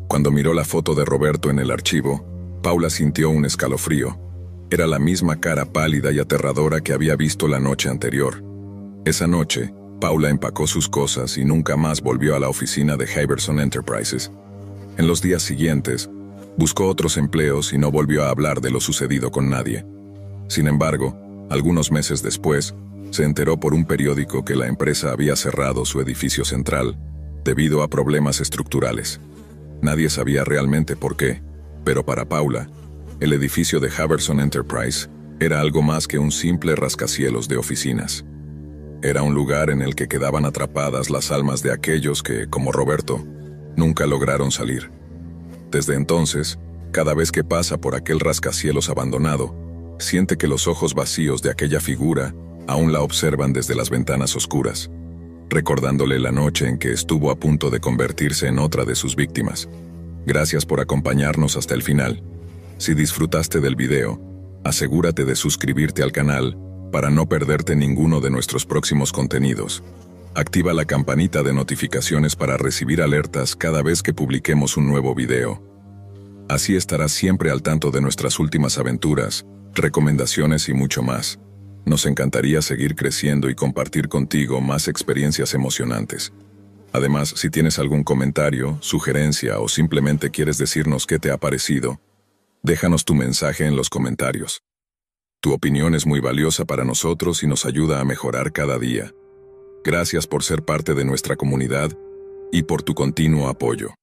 Cuando miró la foto de Roberto en el archivo, Paula sintió un escalofrío. Era la misma cara pálida y aterradora que había visto la noche anterior. Esa noche, Paula empacó sus cosas y nunca más volvió a la oficina de Hyverson Enterprises. En los días siguientes, buscó otros empleos y no volvió a hablar de lo sucedido con nadie. Sin embargo, algunos meses después, se enteró por un periódico que la empresa había cerrado su edificio central debido a problemas estructurales. Nadie sabía realmente por qué, pero para Paula, el edificio de Hyverson Enterprise era algo más que un simple rascacielos de oficinas. Era un lugar en el que quedaban atrapadas las almas de aquellos que, como Roberto, nunca lograron salir. Desde entonces, cada vez que pasa por aquel rascacielos abandonado, siente que los ojos vacíos de aquella figura aún la observan desde las ventanas oscuras, recordándole la noche en que estuvo a punto de convertirse en otra de sus víctimas. Gracias por acompañarnos hasta el final. Si disfrutaste del video, asegúrate de suscribirte al canal para no perderte ninguno de nuestros próximos contenidos. Activa la campanita de notificaciones para recibir alertas cada vez que publiquemos un nuevo video. Así estarás siempre al tanto de nuestras últimas aventuras, recomendaciones y mucho más. Nos encantaría seguir creciendo y compartir contigo más experiencias emocionantes. Además, si tienes algún comentario, sugerencia o simplemente quieres decirnos qué te ha parecido, déjanos tu mensaje en los comentarios. Tu opinión es muy valiosa para nosotros y nos ayuda a mejorar cada día. Gracias por ser parte de nuestra comunidad y por tu continuo apoyo.